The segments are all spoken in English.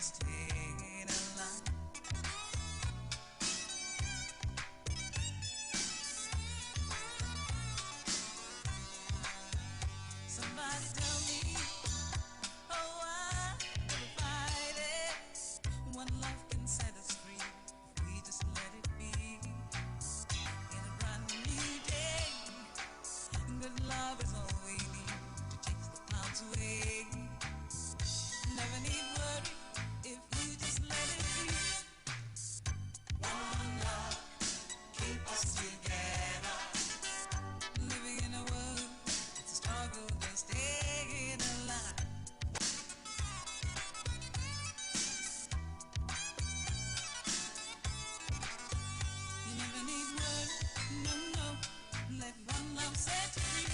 staying alive. Somebody tell me, oh, why do we fight it? One love can set us free if we just let it be. In a brand new day, good love is all we need to chase the clouds away. Never need worry if you just let it be. One love, keep us together. Living in a world, it's a struggle just staying alive. You never need worry, no, no. Let one love set you free.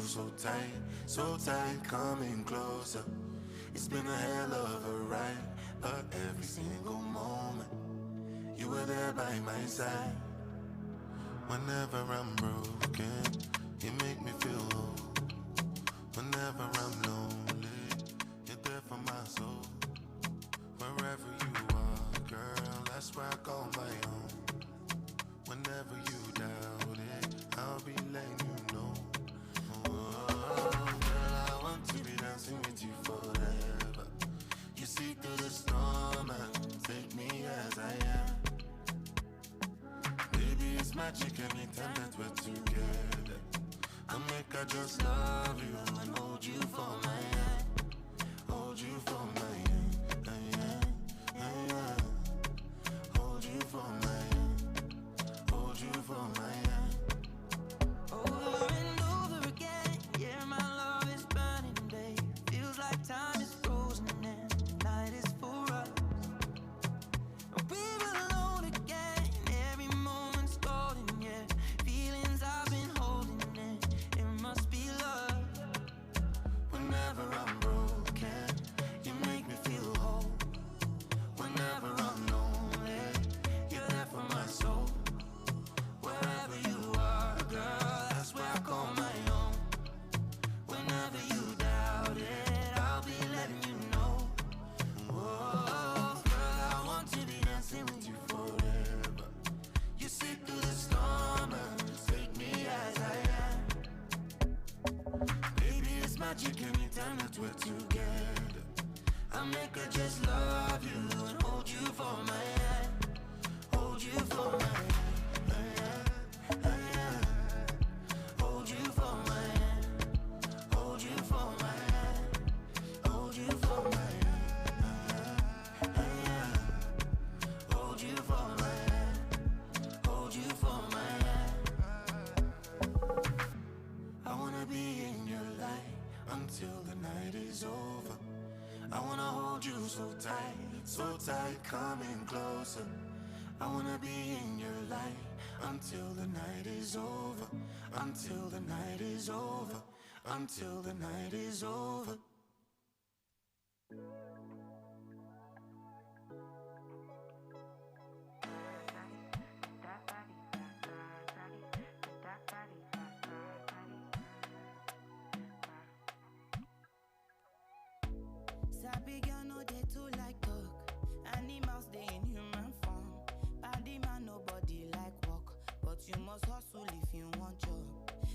so tight, coming closer. It's been a hell of a ride, but every single moment you were there by my side. Whenever I'm broken, you make me feel whole. Whenever I'm lonely, you're there for my soul. Wherever you are, girl, that's where I call my own. Whenever you doubt it, I'll be letting you know. Oh, girl, I want to be dancing with you forever. You see through the storm and take me as I am. Baby, it's magic anytime that we're together. I'll make I just love you and hold you for my hand. Hold you for my hand, hold you for my hand, hold you for my hand. Over and over again, yeah, my love is burning, babe. Feels like time is frozen and the night is for us. We're alone again, every moment's golden, yeah. Feelings I've been holding in, it must be love. Whenever I'm broken, you make me feel whole. Whenever I'm lonely, you're there for my soul. Wherever you are, girl, that's where I call my own. Whenever you doubt it, I'll be letting you know. Oh, girl, I want to be dancing with you forever. You see through the storm and take me as I am. Baby, it's magic anytime that we're together. I'll make her just love you and hold you for my hand. Hold you for my hand. Hold you for my hand. Hold you for my hand. Hold you for my hand. Hold you for my hand. Hold you for my hand. I wanna be in your light until the night is over. I wanna hold you so tight, coming closer. I wanna be in your light until the night is over, until the night is over, until the night is over. Sabi girl no dey too like talk. Animals dey in human form. Body man nobody like work, but you must hustle if you want job.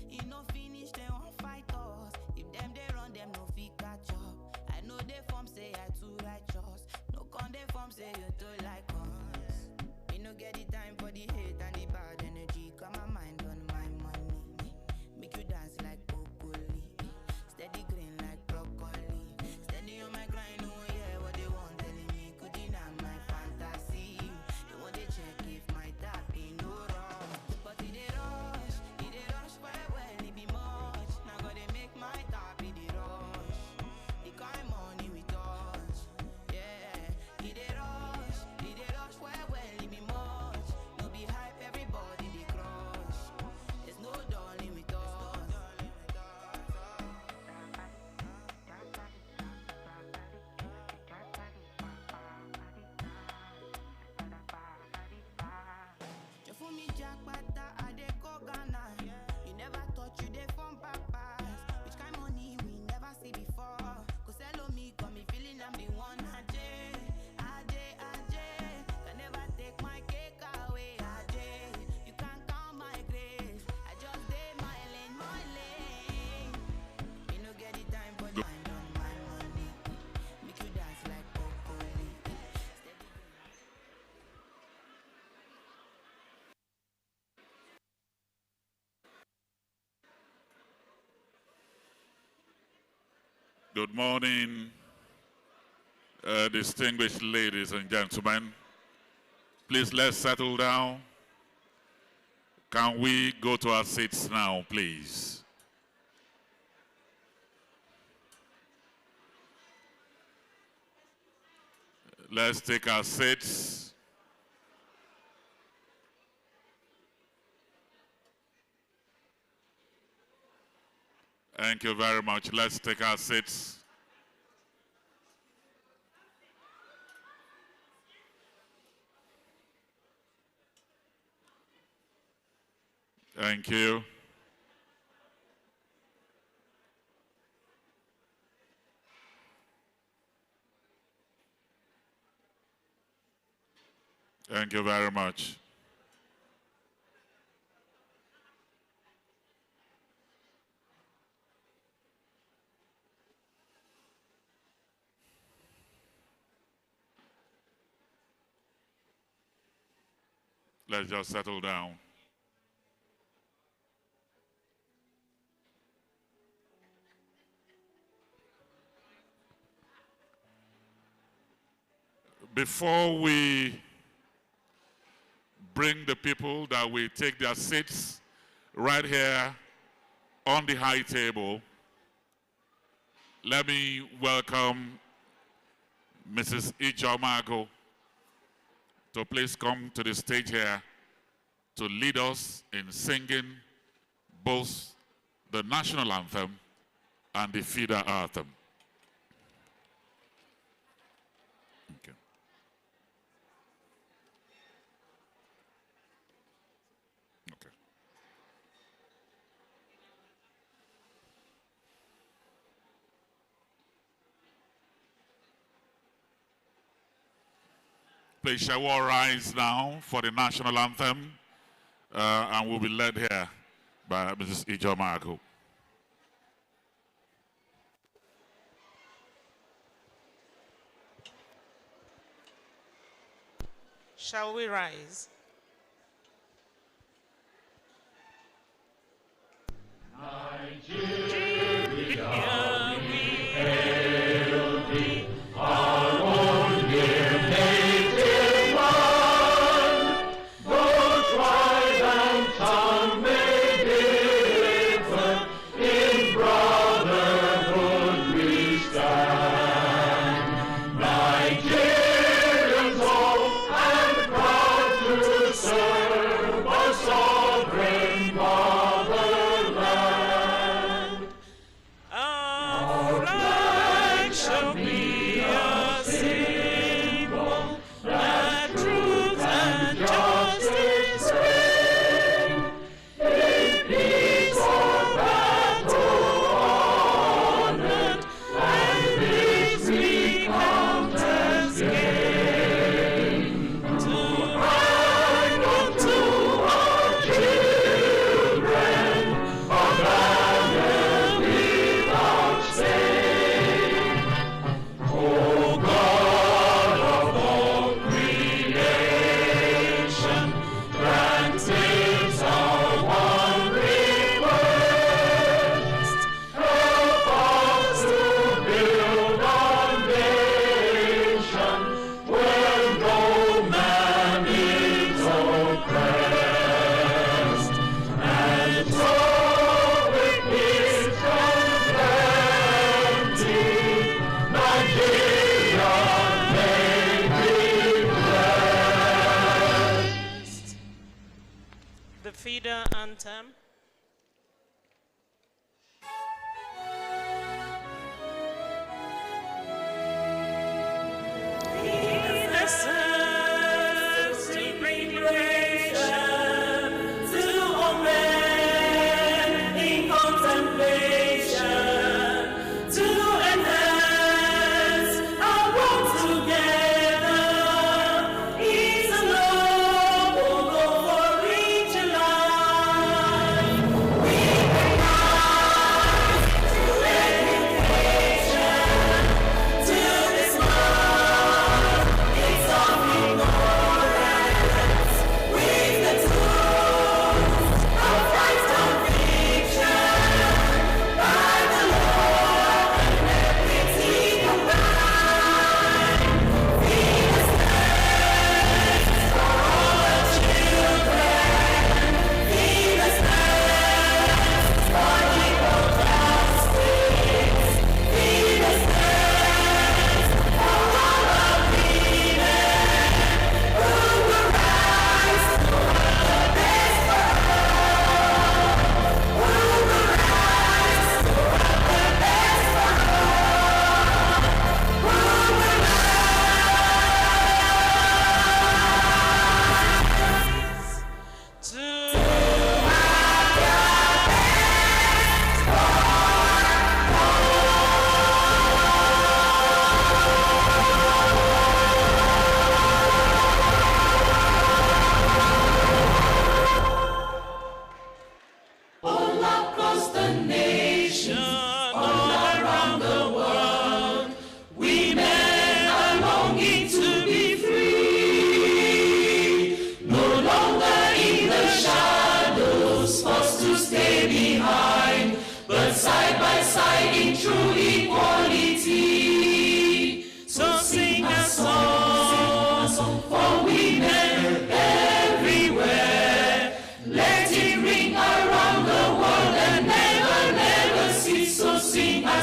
You no finish dem wan fight us. If dem dey run dem no fit catch up. I know dey form say I too righteous. No con dey form say you too like us. Me no get the time for the hate and the bad energy. Got my mind on my money. Make you dance like broccoli. Steady green like broccoli. Steady on my grind, oh yeah, what they want telling me could deny my fantasy. They want to check if my tap ain't no wrong. But it dey rush well, it be much. Now gotta make my tap it dey rush. The kind money we touch, yeah. It dey rush well, it be much. No be hype, everybody dey crush. There's no darling with us. You fool me jackpata, I dey go Ghana. You never thought you dey from papas. Which kind money we never see before. Cause hello me, got me feeling I'm the one. Ajay, can never take my cake away. Ajay, you can't count my grace. I just dey my lane. Me no get the time for the mind on my money. Make you dance like broccoli. Good morning, distinguished ladies and gentlemen. Please let's settle down. Can we go to our seats now, please? Let's take our seats. And Thank you very much. Let's take our seats. Thank you. Thank you very much. Let's just settle down. Before we bring the people that will take their seats right here on the high table, let me welcome Mrs. Ijomago to please come to the stage here to lead us in singing both the national anthem and the FIDA anthem. Okay. Okay. Please shall we all rise now for the national anthem, and we'll be led here by Mrs. Ijomago. Shall we rise? Nigeria, we hail thee, our own dear native land. Though tribe and tongue may differ, in brotherhood we stand. Nigerians all and proud to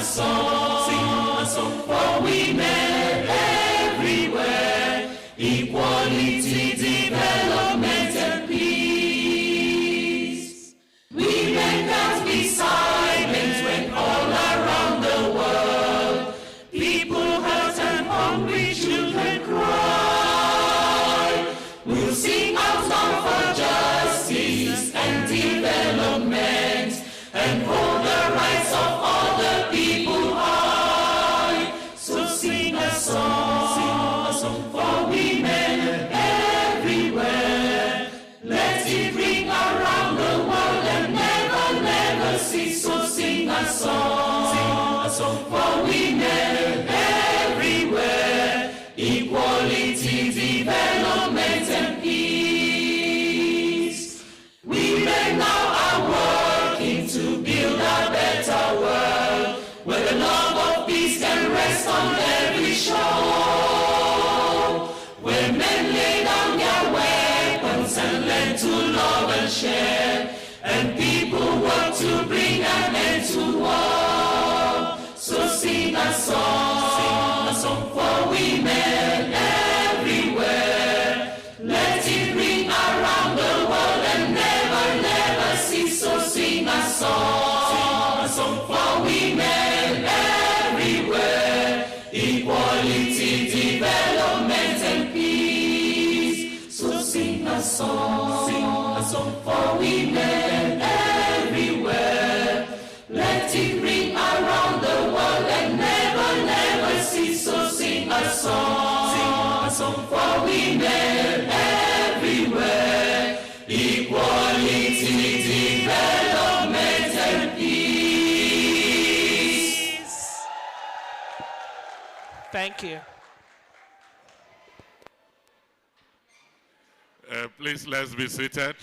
song for women everywhere. Equality, development, and peace. Women can't be silent when all around the world people hurt and hungry children cry. We'll sing out loud for justice and development and hold the rights of all the people high. So sing a song for women everywhere. Let it ring around the world and never, never cease. So sing a song for women everywhere. Equality, development, and peace. Women now are working to build a better world where the love of peace can rest on every shore, where men lay down their weapons and learn to love and share, and people work to bring an end to war. So sing a song for women everywhere. Let it ring around the world and never, never cease. So sing a song for women everywhere. Equality, development, and peace. So sing a song for women everywhere. Let it ring around the world and never, never cease. So sing a song for women everywhere. Equality, development, and peace. Thank you. Please, let's be seated.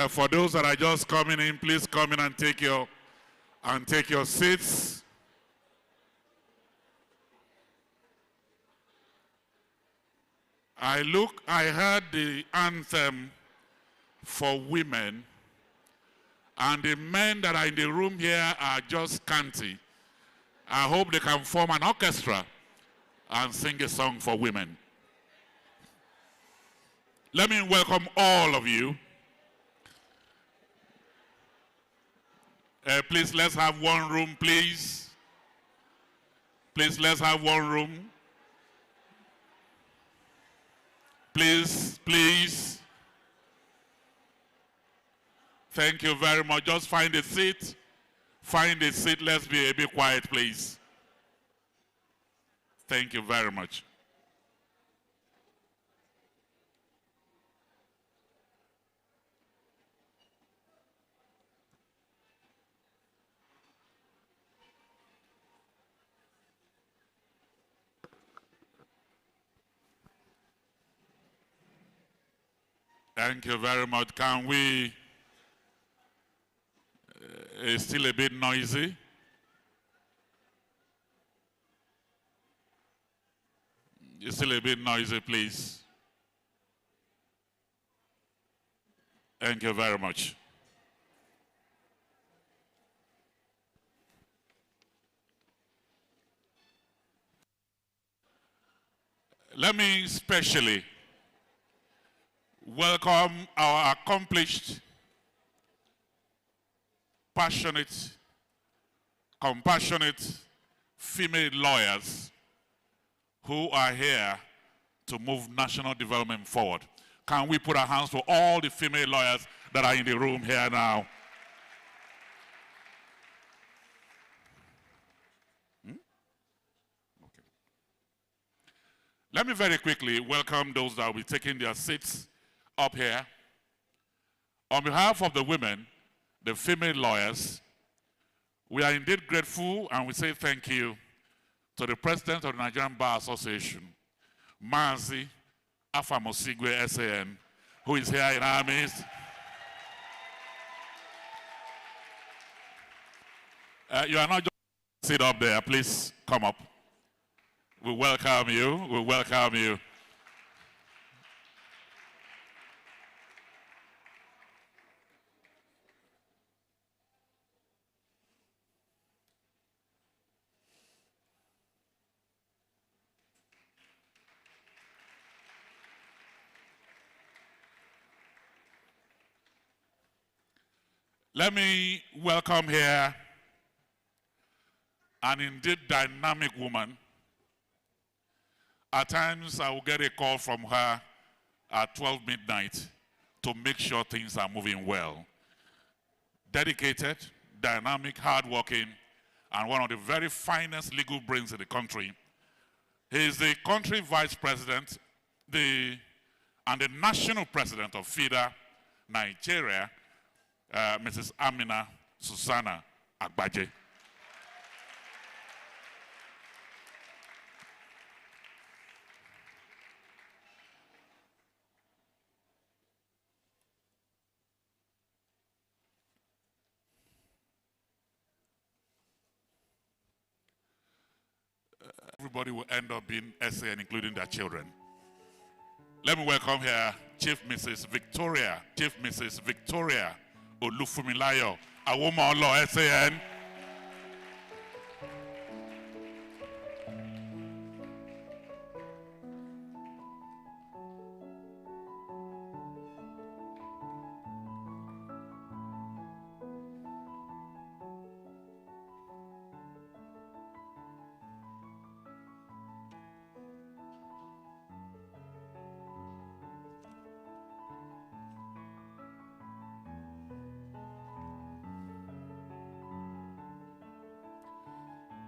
For those that are just coming in, please come in and take your seats. I heard the anthem for women, and the men that are in the room here are just scanty. I hope they can form an orchestra and sing a song for women. Let me welcome all of you. Please, let's have one room, please. Please, let's have one room. Please, please. Thank you very much. Just find a seat. Find a seat. Let's be a bit quiet, please. Thank you very much. Thank you very much. Can we, it's still a bit noisy. It's still a bit noisy, please. Thank you very much. Let me especially welcome our accomplished, passionate, compassionate female lawyers who are here to move national development forward. Can we put our hands for all the female lawyers that are in the room here now? Okay. Let me very quickly welcome those that will be taking their seats up here. On behalf of the women, the female lawyers, we are indeed grateful and we say thank you to the President of the Nigerian Bar Association, Mazi Afamosigwe SAN, who is here in our midst. You are not just sit up there, please come up. We welcome you, we welcome you. Let me welcome here an indeed dynamic woman. At times, I will get a call from her at 12 midnight to make sure things are moving well. Dedicated, dynamic, hardworking, and one of the very finest legal brains in the country. He is the country vice president and the national president of FIDA, Nigeria, Mrs. Amina Susanna Agbaje. Everybody will end up being SAN, including their children. Let me welcome here Chief Mrs. Victoria Olufumilayo, a woman law SAN.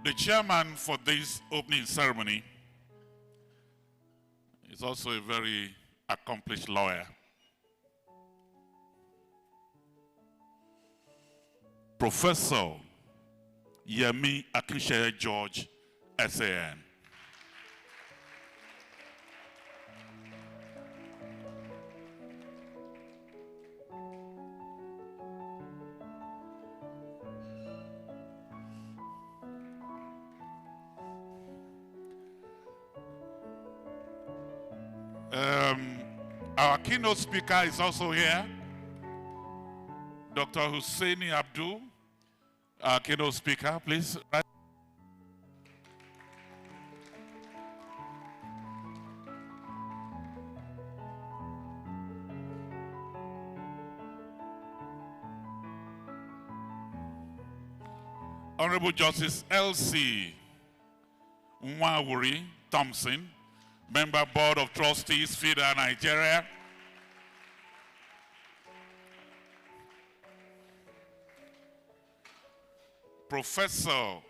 The chairman for this opening ceremony is also a very accomplished lawyer. Professor Yemi Akishaya George, SAN. Our keynote speaker is also here, Dr. Hussaini Abdul. Our keynote speaker, please. Honorable Justice L.C. Nwawuri Thompson, Member Board of Trustees, FIDA, Nigeria. Professor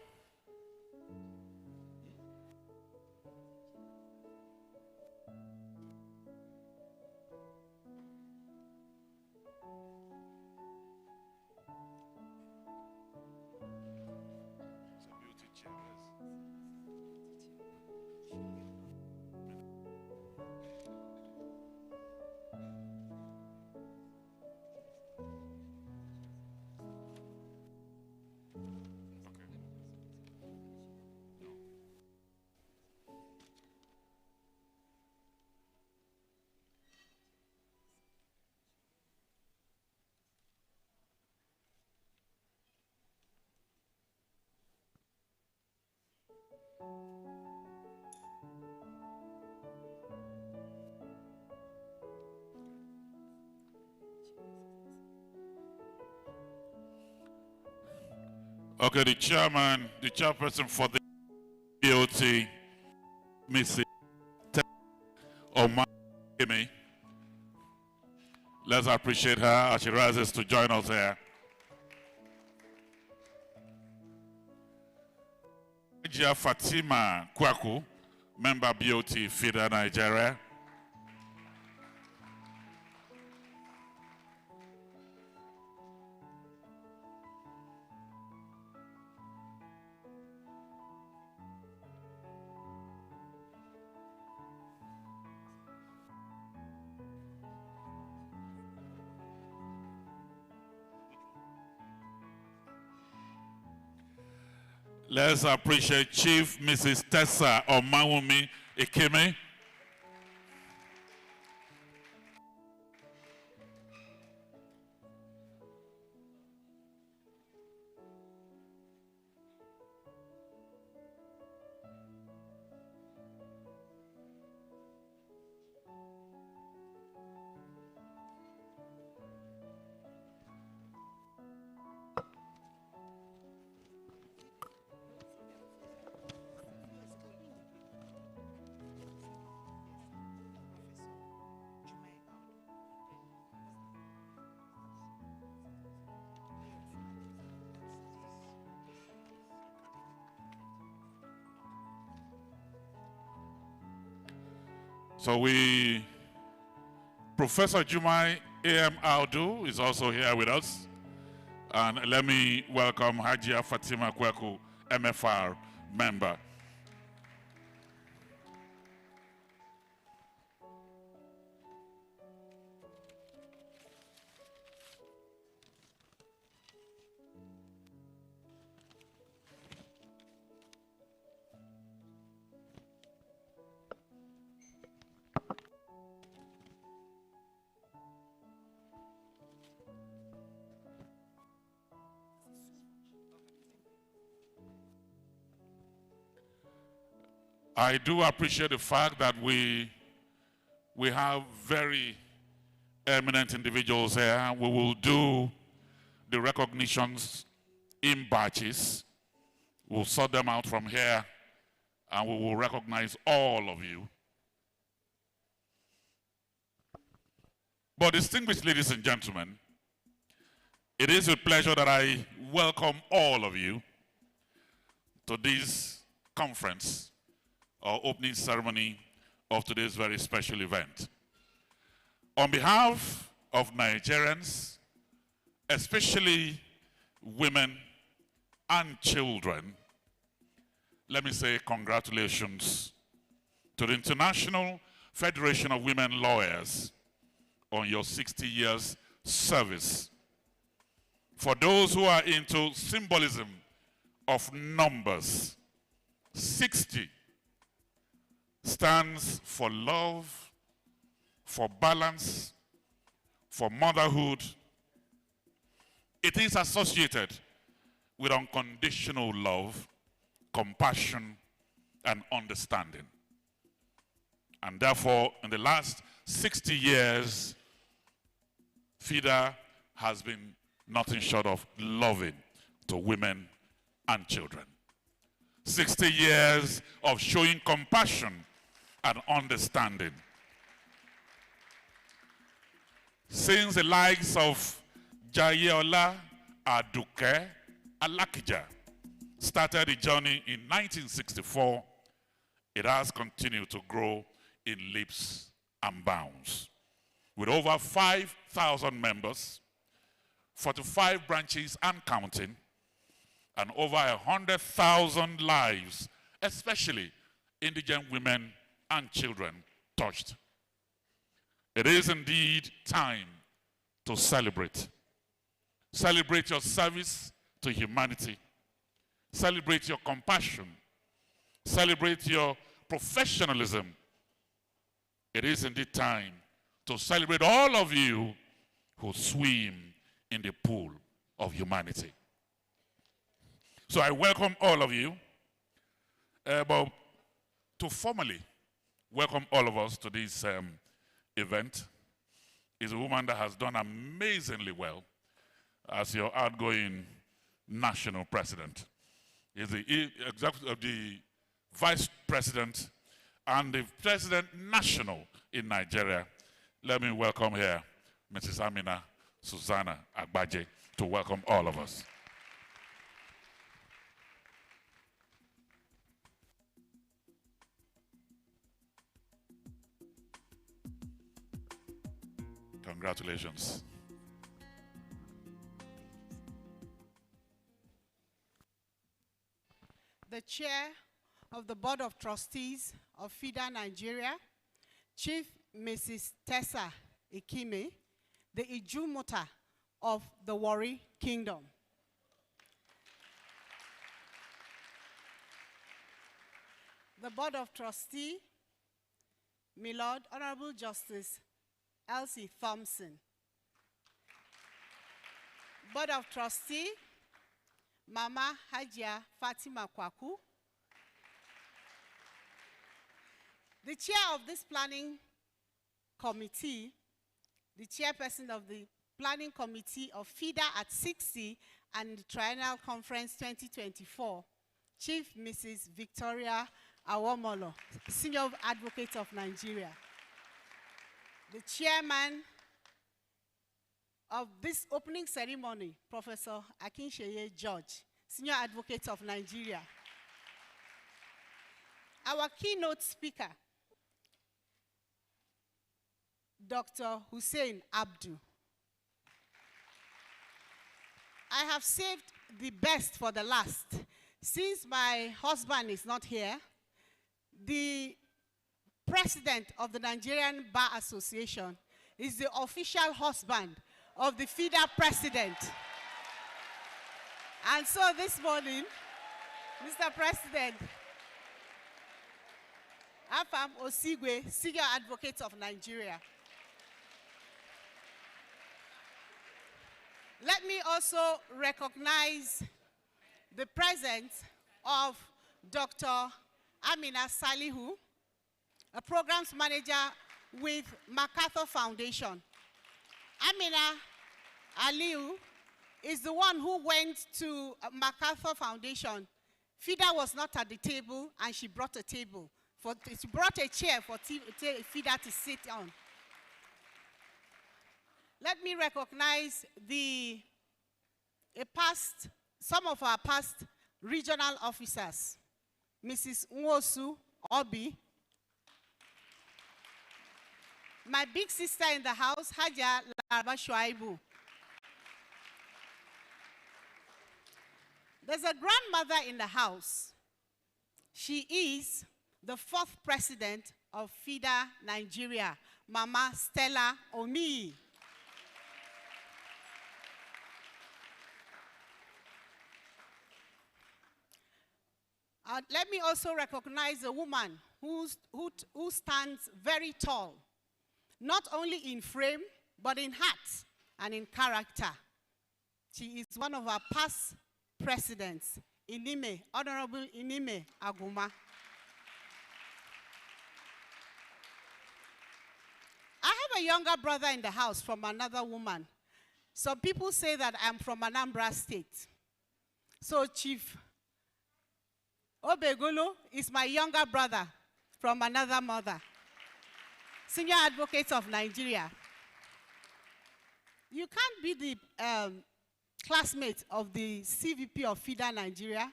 Okay, the chairperson for the BOT, Mrs. Omar. Let's appreciate her as she rises to join us here. Ajia Fatima Kwaku, member BOT, FIDA, Nigeria. Let's appreciate Chief Mrs. Tessa Omawumi Ikeme. So Professor Jumai A.M. Aldu is also here with us. And let me welcome Hajia Fatima Kweku, MFR member. I do appreciate the fact that we have very eminent individuals here. We will do the recognitions in batches. We'll sort them out from here, and we will recognize all of you. But distinguished ladies and gentlemen, it is a pleasure that I welcome all of you to this conference or opening ceremony of today's very special event. On behalf of Nigerians, especially women and children, let me say congratulations to the International Federation of Women Lawyers on your 60 years service. For those who are into symbolism of numbers, 60 stands for love, for balance, for motherhood. It is associated with unconditional love, compassion, and understanding. And therefore, in the last 60 years, FIDA has been nothing short of loving to women and children. 60 years of showing compassion and understanding. Since the likes of Jayeola Aduke Alakija started the journey in 1964, it has continued to grow in leaps and bounds. With over 5,000 members, 45 branches and counting, and over 100,000 lives, especially indigent women and children, touched. It is indeed time to celebrate. Celebrate your service to humanity. Celebrate your compassion. Celebrate your professionalism. It is indeed time to celebrate all of you who swim in the pool of humanity. So I welcome all of you. But to formally welcome all of us to this event is a woman that has done amazingly well as your outgoing national president. Is the vice president and the president national in Nigeria. Let me welcome here Mrs. Amina Susanna Agbaje to welcome all of us. Congratulations. The Chair of the Board of Trustees of FIDA Nigeria, Chief Mrs. Tessa Ikime, the Ijumota of the Warri Kingdom. The Board of Trustees, my Lord Honorable Justice Elsie Thompson. Board of Trustees, Mama Hajia Fatima Kwaku. The chair of this planning committee, the chairperson of the planning committee of FIDA at 60 and the Triennial Conference 2024, Chief Mrs. Victoria Awomolo, Senior Advocate of Nigeria. The chairman of this opening ceremony, Professor Akinsheye George, Senior Advocate of Nigeria. Our keynote speaker, Dr. Hussein Abdu. I have saved the best for the last. Since my husband is not here, the president of the Nigerian Bar Association is the official husband of the FIDA president. And so this morning, Mr. President, Afam Osigwe, Senior Advocate of Nigeria. Let me also recognize the presence of Dr. Amina Salihu, a programs manager with MacArthur Foundation. Amina Aliu is the one who went to MacArthur Foundation. FIDA was not at the table, and she brought a table. She brought a chair for FIDA to sit on. Let me recognize some of our past regional officers. Mrs. Nwosu Obi. My big sister in the house, Haja Laraba Shuaibu. There's a grandmother in the house. She is the 4th president of FIDA Nigeria, Mama Stella Omi. Let me also recognize a woman who stands very tall, not only in frame, but in heart and in character. She is one of our past presidents, Inime, Honorable Inime Aguma. I have a younger brother in the house from another woman. Some people say that I'm from Anambra State. So Chief Obegolo is my younger brother from another mother. Senior Advocate of Nigeria. You can't be the classmate of the CVP of FIDA Nigeria,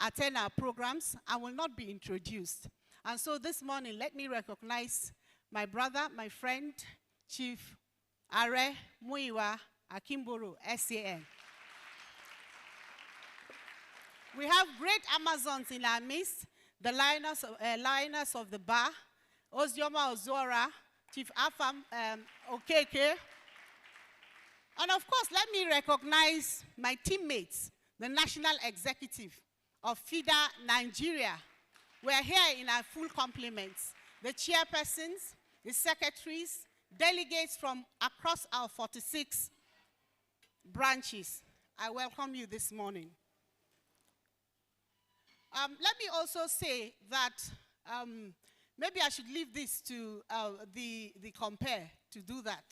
attend our programs, and will not be introduced. And so this morning, let me recognize my brother, my friend, Chief Are Muiwa Akimboro, SAN. We have great Amazons in our midst, the lioness of the bar, Ozioma Ozora, Chief Afam Okeke. And of course, let me recognize my teammates, the national executive of FIDA Nigeria. We are here in our full complements. The chairpersons, the secretaries, delegates from across our 46 branches. I welcome you this morning. Let me also say that maybe I should leave this to the compare to do that.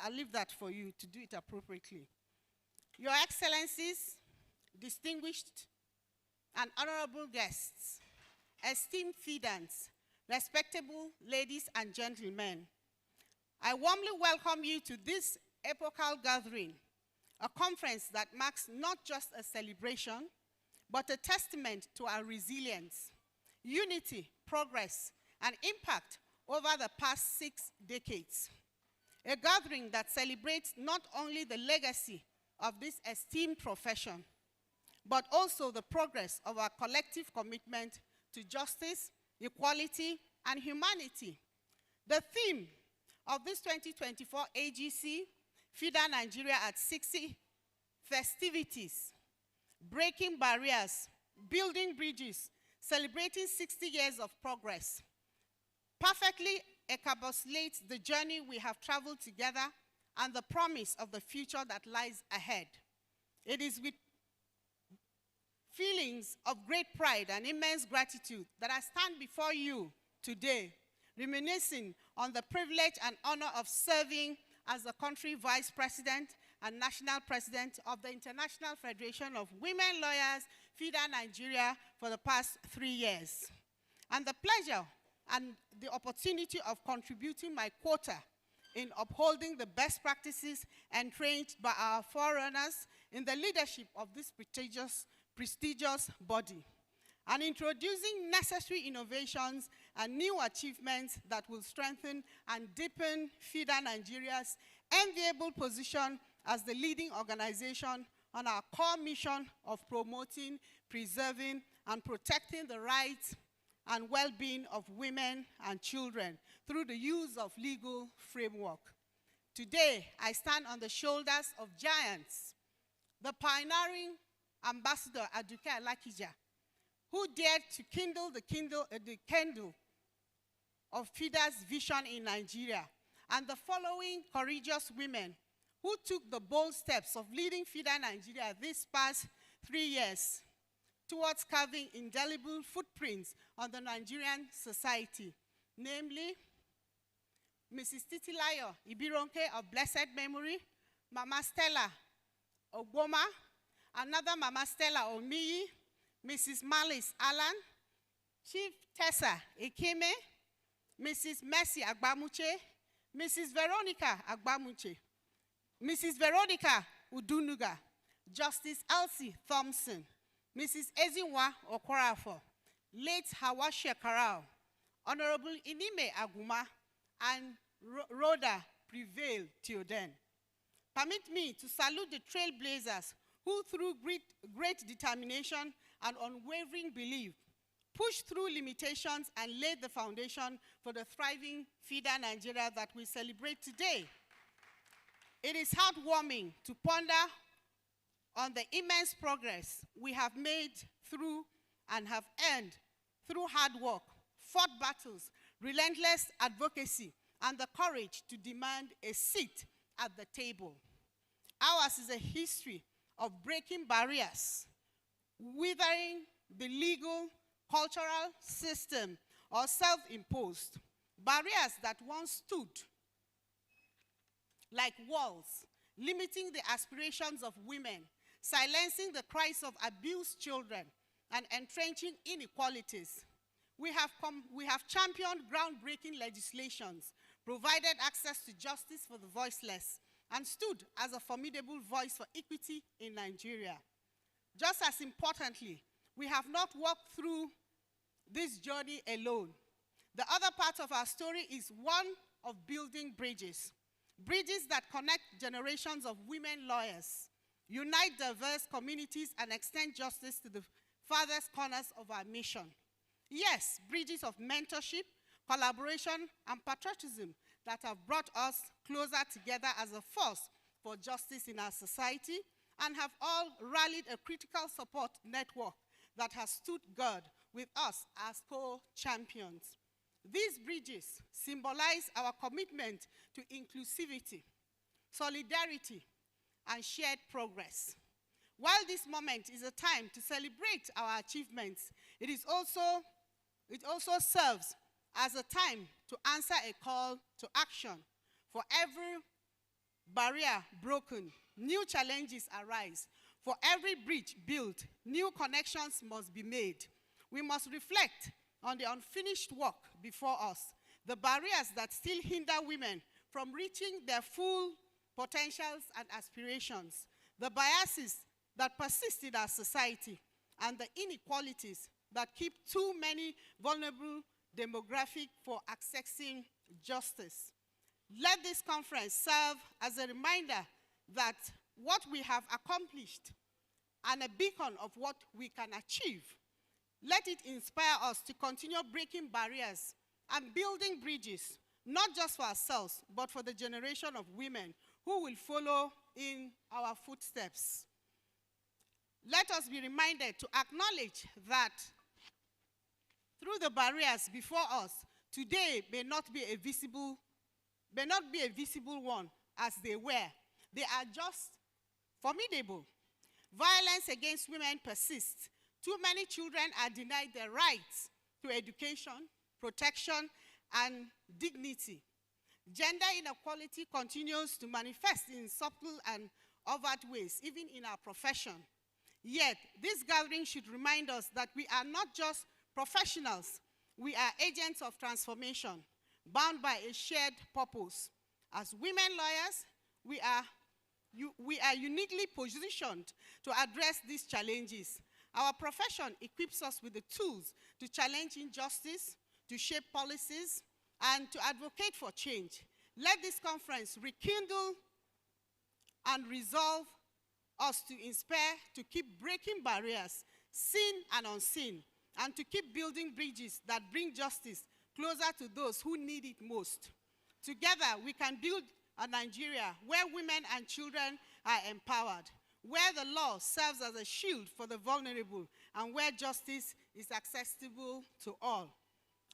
I'll leave that for you to do it appropriately. Your Excellencies, distinguished and honorable guests, esteemed FIDANs, respectable ladies and gentlemen, I warmly welcome you to this epochal gathering, a conference that marks not just a celebration, but a testament to our resilience, unity, progress, and impact over the past 6 decades. A gathering that celebrates not only the legacy of this esteemed profession, but also the progress of our collective commitment to justice, equality, and humanity. The theme of this 2024 AGC, FIDA Nigeria at 60 festivities, breaking barriers, building bridges, celebrating 60 years of progress, perfectly encapsulates the journey we have traveled together and the promise of the future that lies ahead. It is with feelings of great pride and immense gratitude that I stand before you today, reminiscing on the privilege and honor of serving as the country vice president and national president of the International Federation of Women Lawyers, FIDA Nigeria, for the past 3 years. And the pleasure and the opportunity of contributing my quota in upholding the best practices entrenched by our forerunners in the leadership of this prestigious body, and introducing necessary innovations and new achievements that will strengthen and deepen FIDA Nigeria's enviable position as the leading organization on our core mission of promoting, preserving, and protecting the rights and well-being of women and children through the use of legal framework. Today, I stand on the shoulders of giants, the pioneering ambassador Aduke Alakija, who dared to kindle the candle of FIDA's vision in Nigeria, and the following courageous women who took the bold steps of leading FIDA Nigeria these past 3 years towards carving indelible footprints on the Nigerian society, namely Mrs. Titilayo Ibironke of blessed memory, Mama Stella Ogboma, another Mama Stella Omiyi, Mrs. Malice Alan, Chief Tessa Ekeme, Mrs. Mercy Agbamuche, Mrs. Veronica Agbamuche, Mrs. Veronica Udunuga, Justice Elsie Thompson, Mrs. Ezinwa Okorafo, late Hawa Shekarau, Honorable Inime Aguma, and Rhoda prevailed till then. Permit me to salute the trailblazers who, through great determination and unwavering belief, pushed through limitations and laid the foundation for the thriving FIDA Nigeria that we celebrate today. It is heartwarming to ponder on the immense progress we have made through and have earned through hard work, fought battles, relentless advocacy, and the courage to demand a seat at the table. Ours is a history of breaking barriers, withering the legal, cultural system, or self-imposed barriers that once stood like walls, limiting the aspirations of women, silencing the cries of abused children, and entrenching inequalities. We have championed groundbreaking legislations, provided access to justice for the voiceless, and stood as a formidable voice for equity in Nigeria. Just as importantly, we have not walked through this journey alone. The other part of our story is one of building bridges, bridges that connect generations of women lawyers, unite diverse communities, and extend justice to the farthest corners of our mission. Yes, bridges of mentorship, collaboration, and patriotism that have brought us closer together as a force for justice in our society, and have all rallied a critical support network that has stood guard with us as co-champions. These bridges symbolize our commitment to inclusivity, solidarity, and shared progress. While this moment is a time to celebrate our achievements, it also serves as a time to answer a call to action. For every barrier broken, new challenges arise. For every bridge built, new connections must be made. We must reflect on the unfinished work before us, the barriers that still hinder women from reaching their full potentials and aspirations, the biases that persist in our society, and the inequalities that keep too many vulnerable demographics for accessing justice. Let this conference serve as a reminder that what we have accomplished and a beacon of what we can achieve. Let it inspire us to continue breaking barriers and building bridges, not just for ourselves, but for the generation of women who will follow in our footsteps. Let us be reminded to acknowledge that through the barriers before us, today may not be a visible one as they were. They are just formidable. Violence against women persists. Too many children are denied their rights to education, protection, and dignity. Gender inequality continues to manifest in subtle and overt ways, even in our profession. Yet, this gathering should remind us that we are not just professionals, we are agents of transformation, bound by a shared purpose. As women lawyers, we are uniquely positioned to address these challenges. Our profession equips us with the tools to challenge injustice, to shape policies, and to advocate for change. Let this conference rekindle and resolve us to inspire, to keep breaking barriers, seen and unseen, and to keep building bridges that bring justice closer to those who need it most. Together, we can build a Nigeria where women and children are empowered, where the law serves as a shield for the vulnerable, and where justice is accessible to all.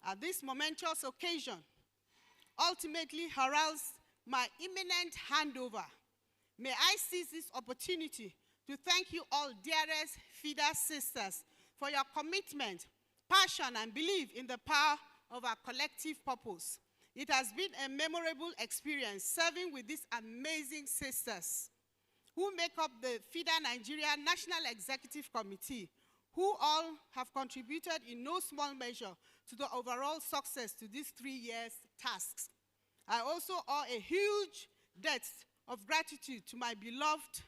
At this momentous occasion, ultimately heralds my imminent handover. May I seize this opportunity to thank you all, dearest FIDA sisters, for your commitment, passion, and belief in the power of our collective purpose. It has been a memorable experience serving with these amazing sisters who make up the FIDA Nigeria National Executive Committee, who all have contributed in no small measure to the overall success to these 3 years' tasks. I also owe a huge debt of gratitude to my beloved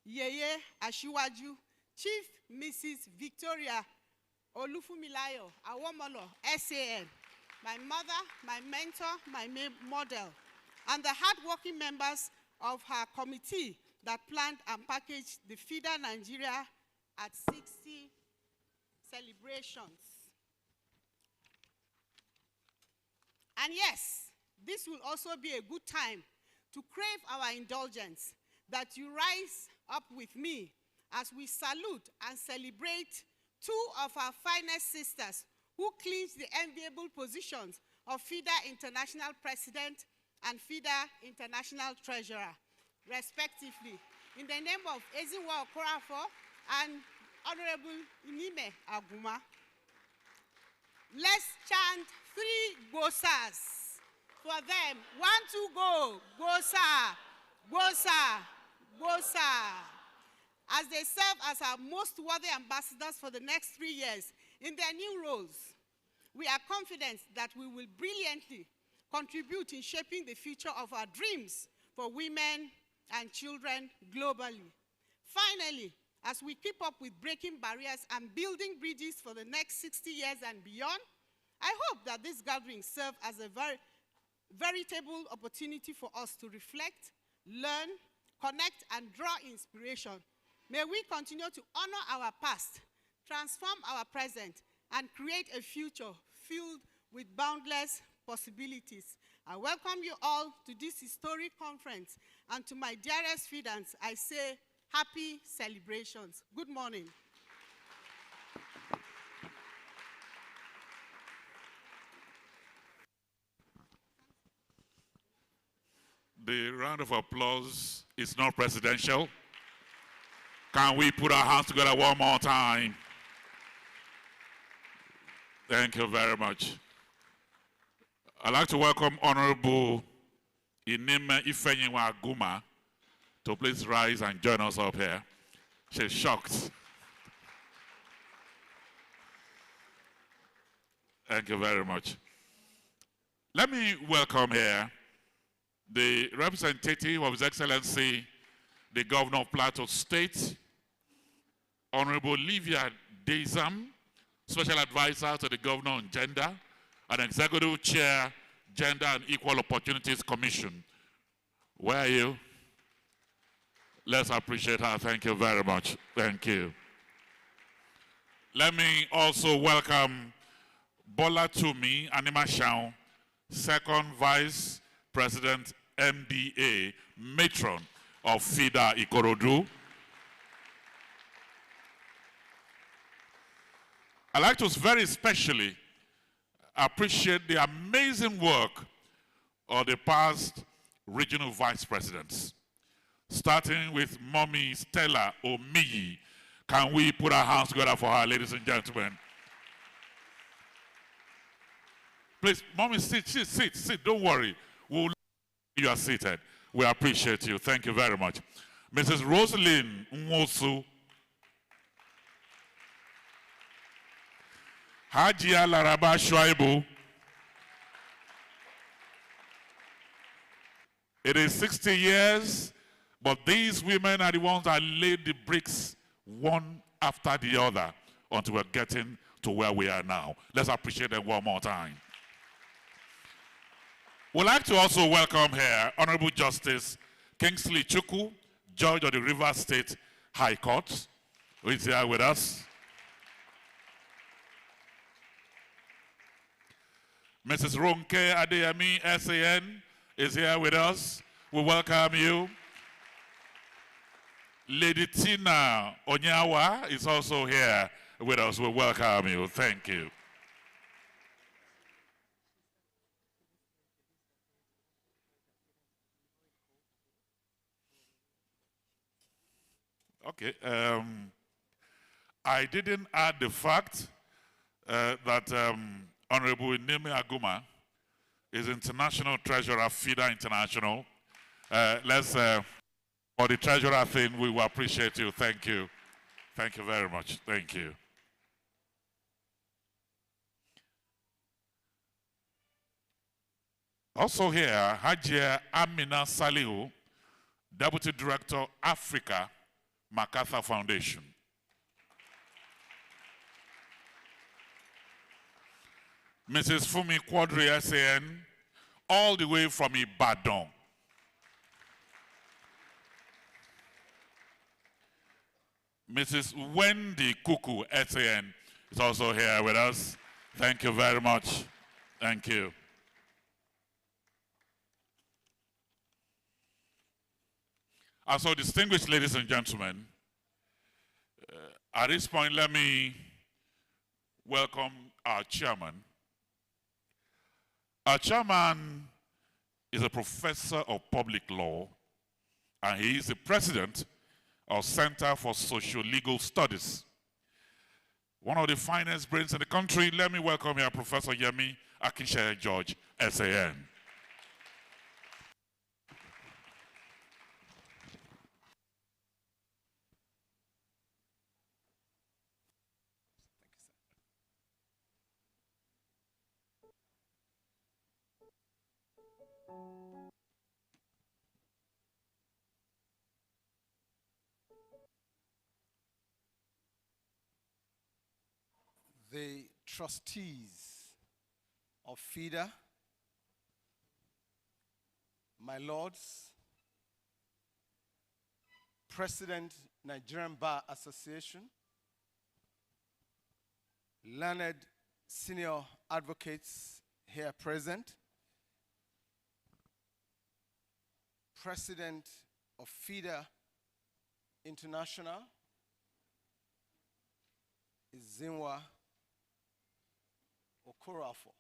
Yeye Ashiwaju, Chief Mrs. Victoria Olufumilayo Awomolo, SAN, my mother, my mentor, my model, and the hardworking members of her committee that planned and packaged the FIDA Nigeria at 60 celebrations. And yes, this will also be a good time to crave our indulgence, that you rise up with me as we salute and celebrate 2 of our finest sisters who clinched the enviable positions of FIDA International President and FIDA International Treasurer, respectively, in the name of Ezinwa Okorafo and Honorable Inime Aguma. Let's chant 3 gosas for them. 1, 2, go. Gosa, gosa, gosa. As they serve as our most worthy ambassadors for the next 3 years in their new roles, we are confident that we will brilliantly contribute in shaping the future of our dreams for women and children globally. Finally, as we keep up with breaking barriers and building bridges for the next 60 years and beyond, I hope that this gathering serves as a veritable opportunity for us to reflect, learn, connect, and draw inspiration. May we continue to honor our past, transform our present, and create a future filled with boundless possibilities. I welcome you all to this historic conference, and to my dearest FIDANs, I say happy celebrations. Good morning. The round of applause is not presidential. Can we put our hands together one more time? Thank you very much. I'd like to welcome Honorable Inime Ifeanyiwa Aguma to please rise and join us up here. She's shocked. Thank you very much. Let me welcome here the representative of His Excellency, the Governor of Plateau State, Honorable Livia Dezam, Special Advisor to the Governor on Gender, and Executive Chair, Gender and Equal Opportunities Commission. Where are you? Let's appreciate her. Thank you very much. Thank you. Let me also welcome Bola Tumi Animashaun, Second Vice President, MDA, Matron of FIDA Ikorodu. I'd like to very specially appreciate the amazing work of the past regional vice presidents, starting with Mommy Stella Omiyi. Can we put our hands together for her, ladies and gentlemen? Please, Mommy, sit, don't worry. You are seated. We appreciate you. Thank you very much. Mrs. Rosalind Nwosu. Hajia Laraba Shuaibu. It is 60 years, but these women are the ones that laid the bricks one after the other until we're getting to where we are now. Let's appreciate them one more time. We'd like to also welcome here Honorable Justice Kingsley Chukwu, Judge of the Rivers State High Court, who is here with us. Mrs. Ronke Adeyemi, SAN, is here with us. We welcome you. Lady Tina Onyawa is also here with us. We welcome you. Thank you. Okay. I didn't add the fact that Honorable Neme Aguma is International Treasurer, FIDA International. For the treasurer thing, we will appreciate you. Thank you. Thank you very much. Thank you. Also here, Hajia Amina Salihu, Deputy Director, Africa, MacArthur Foundation. Mrs. Fumi Quadri, SAN, all the way from Ibadan. Mrs. Wendy Kuku, SAN, is also here with us. Thank you very much. Thank you. So, distinguished ladies and gentlemen, at this point, let me welcome our chairman. Our chairman is a professor of public law, and he is the president of Center for Socio-Legal Studies. One of the finest brains in the country. Let me welcome here Professor Yemi Akinseye George, SAN. The trustees of FIDA, my lords, President, Nigerian Bar Association, learned senior advocates here present, President of FIDA International, Izinwa Okorafo,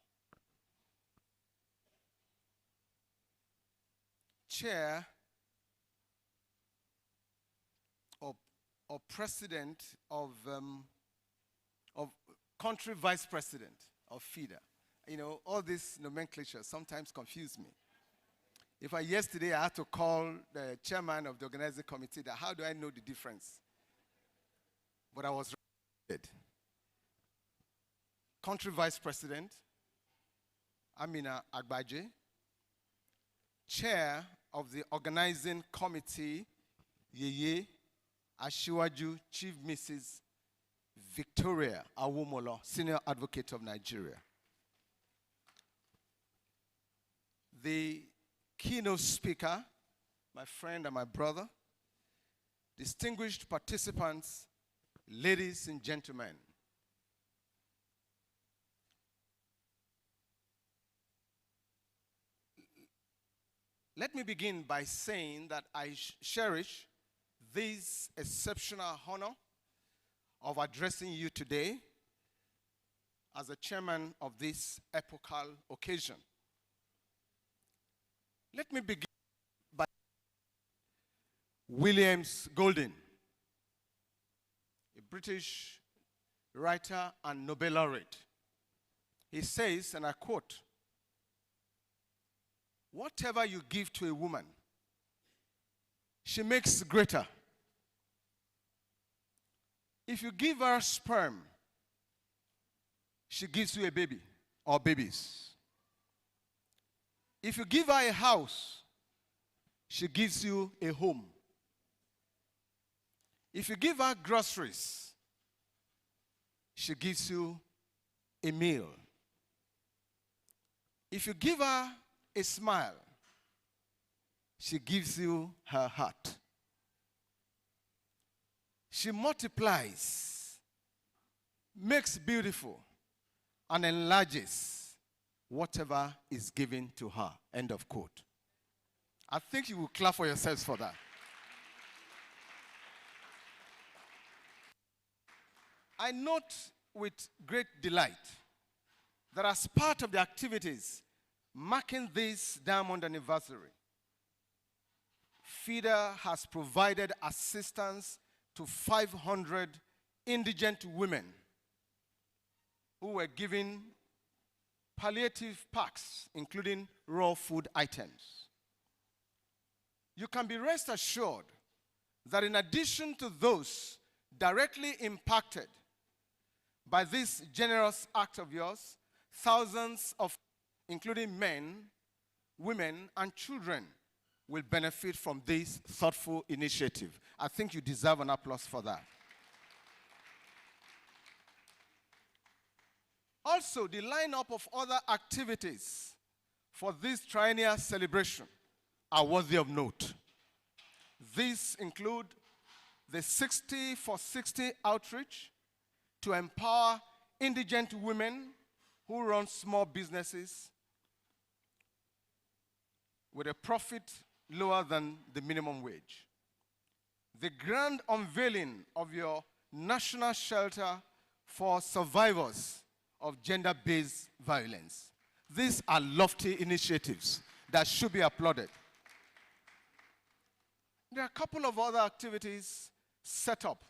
Chair or President of Country Vice President of FIDA. You know, all this nomenclature sometimes confuse me. Yesterday I had to call the chairman of the organizing committee that how do I know the difference? But I was reminded. Country Vice President, Amina Agbaje, Chair of the Organizing Committee, Yeye Ashiwaju, Chief Mrs. Victoria Awumolo, Senior Advocate of Nigeria. The keynote speaker, my friend and my brother, distinguished participants, ladies and gentlemen. Let me begin by saying that I cherish this exceptional honor of addressing you today as the chairman of this epochal occasion. Let me begin by Williams Golding, a British writer and Nobel laureate. He says, and I quote, "Whatever you give to a woman, she makes greater. If you give her sperm, she gives you a baby or babies. If you give her a house, she gives you a home. If you give her groceries, she gives you a meal. If you give her a smile, she gives you her heart. She multiplies, makes beautiful, and enlarges whatever is given to her. End of quote. I think you will clap for yourselves for that. I note with great delight that as part of the activities marking this diamond anniversary, FIDA has provided assistance to 500 indigent women who were given palliative packs, including raw food items. You can be rest assured that in addition to those directly impacted by this generous act of yours, thousands of, including men, women, and children, will benefit from this thoughtful initiative. I think you deserve an applause for that. Also, the lineup of other activities for this triennial celebration are worthy of note. These include the 60 for 60 outreach to empower indigent women who run small businesses with a profit lower than the minimum wage. The grand unveiling of your national shelter for survivors of gender-based violence. These are lofty initiatives that should be applauded. There are a couple of other activities set up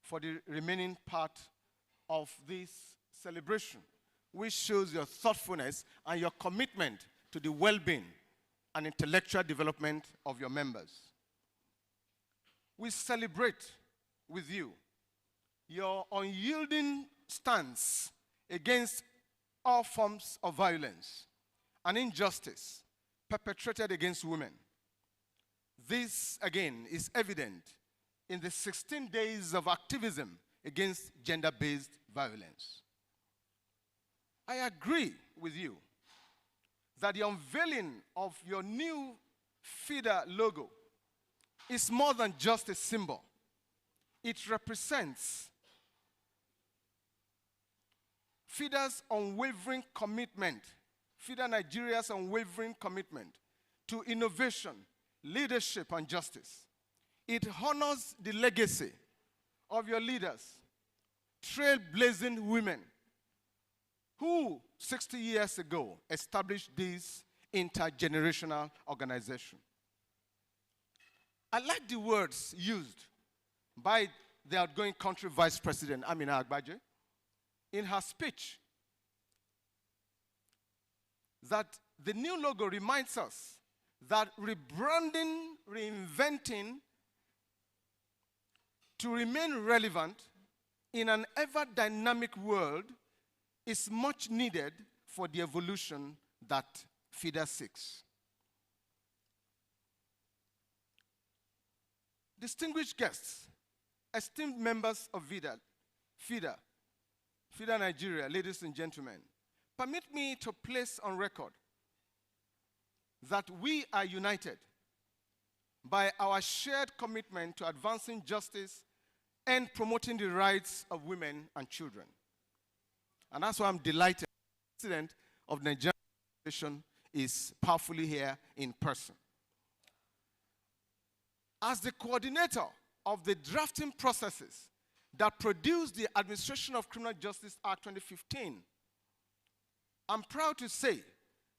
for the remaining part of this celebration, which shows your thoughtfulness and your commitment to the well-being and intellectual development of your members. We celebrate with you your unyielding stance against all forms of violence and injustice perpetrated against women. This, again, is evident in the 16 days of activism against gender-based violence. I agree with you that the unveiling of your new FIDA logo is more than just a symbol. It represents FIDA's unwavering commitment, FIDA Nigeria's unwavering commitment to innovation, leadership, and justice. It honors the legacy of your leaders, trailblazing women who 60 years ago established this intergenerational organization. I like the words used by the outgoing country vice president, Amina Agbaje, in her speech, that the new logo reminds us that rebranding, reinventing to remain relevant in an ever-dynamic world is much needed for the evolution that FIDA seeks. Distinguished guests, esteemed members of FIDA Nigeria, ladies and gentlemen, permit me to place on record that we are united by our shared commitment to advancing justice and promoting the rights of women and children. And that's why I'm delighted the President of Nigeria is powerfully here in person. As the coordinator of the drafting processes that produced the Administration of Criminal Justice Act 2015, I'm proud to say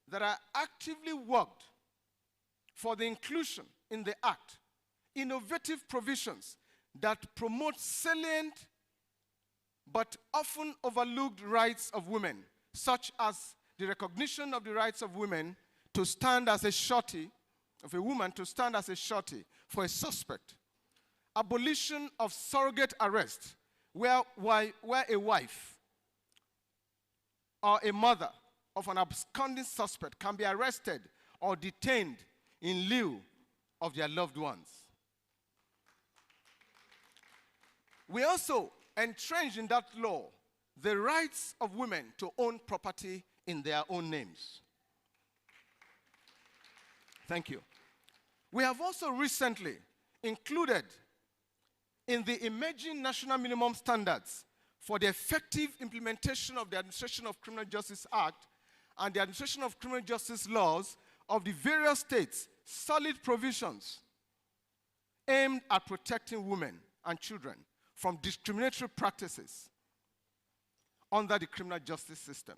that I actively worked for the inclusion in the Act innovative provisions that promote salient but often overlooked rights of women, such as the recognition of the rights of women to stand as a surety, of a woman to stand as a surety for a suspect, abolition of surrogate arrest, where a wife or a mother of an absconding suspect can be arrested or detained in lieu of their loved ones. We also entrenched in that law the rights of women to own property in their own names. Thank you. We have also recently included in the emerging national minimum standards for the effective implementation of the Administration of Criminal Justice Act and the Administration of Criminal Justice laws of the various states solid provisions aimed at protecting women and children from discriminatory practices under the criminal justice system.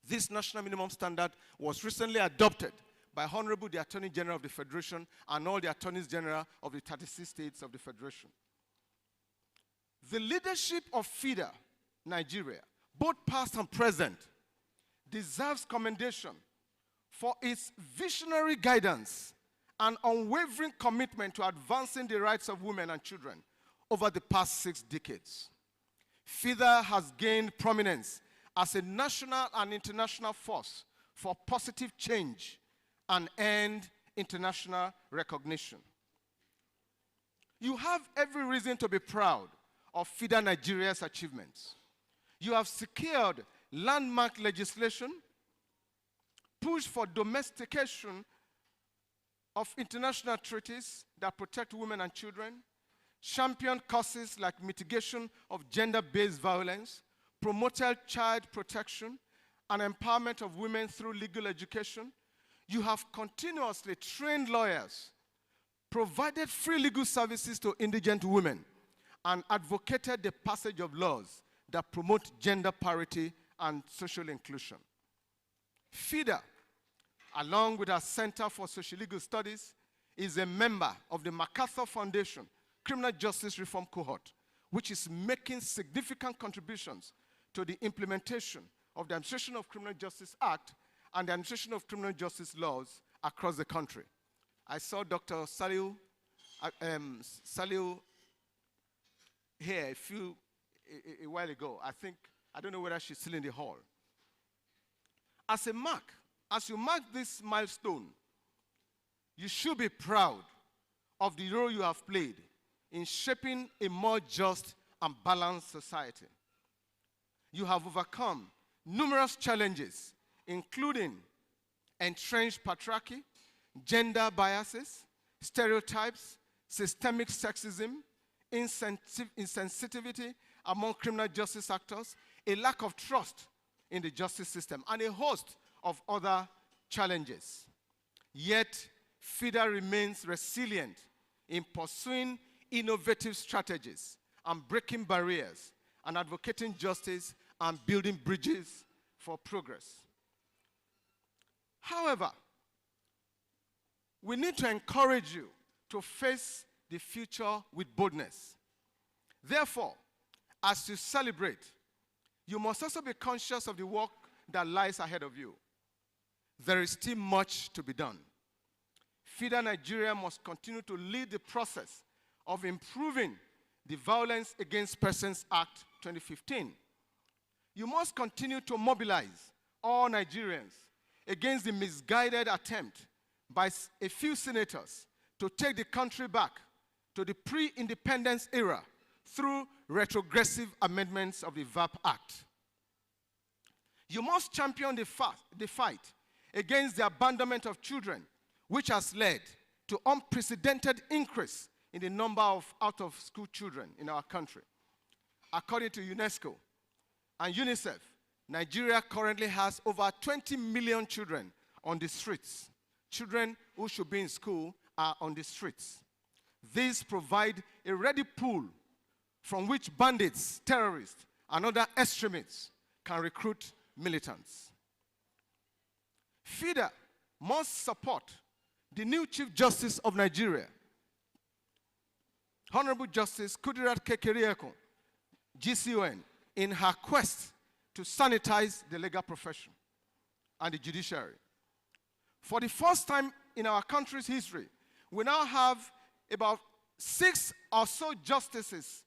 This national minimum standard was recently adopted by Honorable the Attorney General of the Federation and all the Attorneys General of the 36 states of the Federation. The leadership of FIDA, Nigeria, both past and present, deserves commendation for its visionary guidance and unwavering commitment to advancing the rights of women and children over the past 6 decades. FIDA has gained prominence as a national and international force for positive change and earned international recognition. You have every reason to be proud of FIDA Nigeria's achievements. You have secured landmark legislation, pushed for domestication of international treaties that protect women and children, championed causes like mitigation of gender-based violence, promoted child protection, and empowerment of women through legal education. You have continuously trained lawyers, provided free legal services to indigent women, and advocated the passage of laws that promote gender parity and social inclusion. FIDA, along with our Center for Social Legal Studies, is a member of the MacArthur Foundation Criminal Justice Reform Cohort, which is making significant contributions to the implementation of the Administration of Criminal Justice Act and the Administration of Criminal Justice laws across the country. I saw Dr. Saliu here a while ago. I don't know whether she's still in the hall. As you mark this milestone, you should be proud of the role you have played in shaping a more just and balanced society. You have overcome numerous challenges, including entrenched patriarchy, gender biases, stereotypes, systemic sexism, insensitivity among criminal justice actors, a lack of trust in the justice system, and a host of other challenges. Yet, FIDA remains resilient in pursuing innovative strategies and breaking barriers and advocating justice and building bridges for progress. However, we need to encourage you to face the future with boldness. Therefore, as you celebrate, you must also be conscious of the work that lies ahead of you. There is still much to be done. FIDA Nigeria must continue to lead the process of improving the Violence Against Persons Act 2015. You must continue to mobilize all Nigerians against the misguided attempt by a few senators to take the country back to the pre-independence era through retrogressive amendments of the VAP Act. You must champion the fight against the abandonment of children, which has led to unprecedented increase in the number of out-of-school children in our country. According to UNESCO and UNICEF, Nigeria currently has over 20 million children on the streets. Children who should be in school are on the streets. These provide a ready pool from which bandits, terrorists, and other extremists can recruit militants. FIDA must support the new Chief Justice of Nigeria, Honorable Justice Kudirat Kekeriekun, GCON, in her quest to sanitize the legal profession and the judiciary. For the first time in our country's history, we now have about 6 or so justices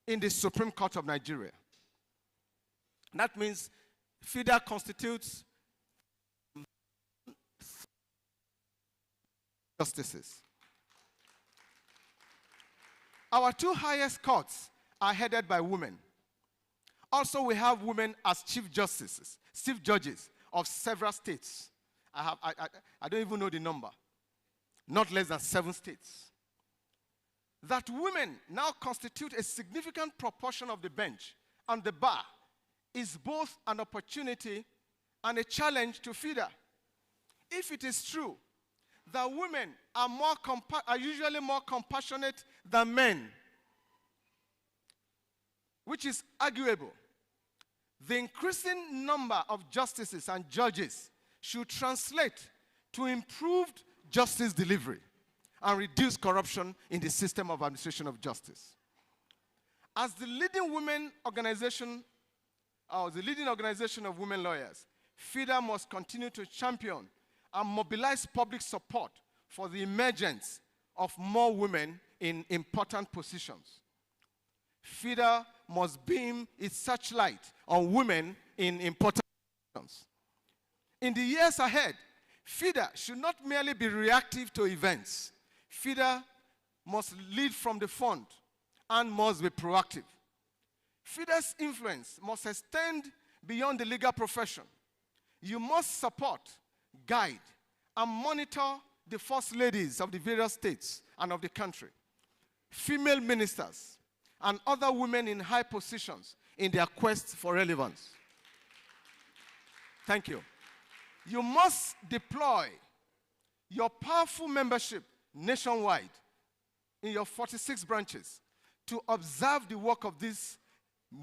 in the Supreme Court of Nigeria. That means FIDA constitutes justices. Our 2 highest courts are headed by women. Also, we have women as chief justices, chief judges of several states. I don't even know the number. Not less than 7 states. That women now constitute a significant proportion of the bench and the bar is both an opportunity and a challenge to FIDA. If it is true that women are usually more compassionate than men, which is arguable, the increasing number of justices and judges should translate to improved justice delivery and reduce corruption in the system of administration of justice. As the leading organization of women lawyers, FIDA must continue to champion and mobilize public support for the emergence of more women in important positions. FIDA must beam its searchlight on women in important positions. In the years ahead, FIDA should not merely be reactive to events. FIDA must lead from the front and must be proactive. FIDA's influence must extend beyond the legal profession. You must support, guide, and monitor the first ladies of the various states and of the country, female ministers, and other women in high positions in their quest for relevance. Thank you. You must deploy your powerful membership nationwide in your 46 branches to observe the work of these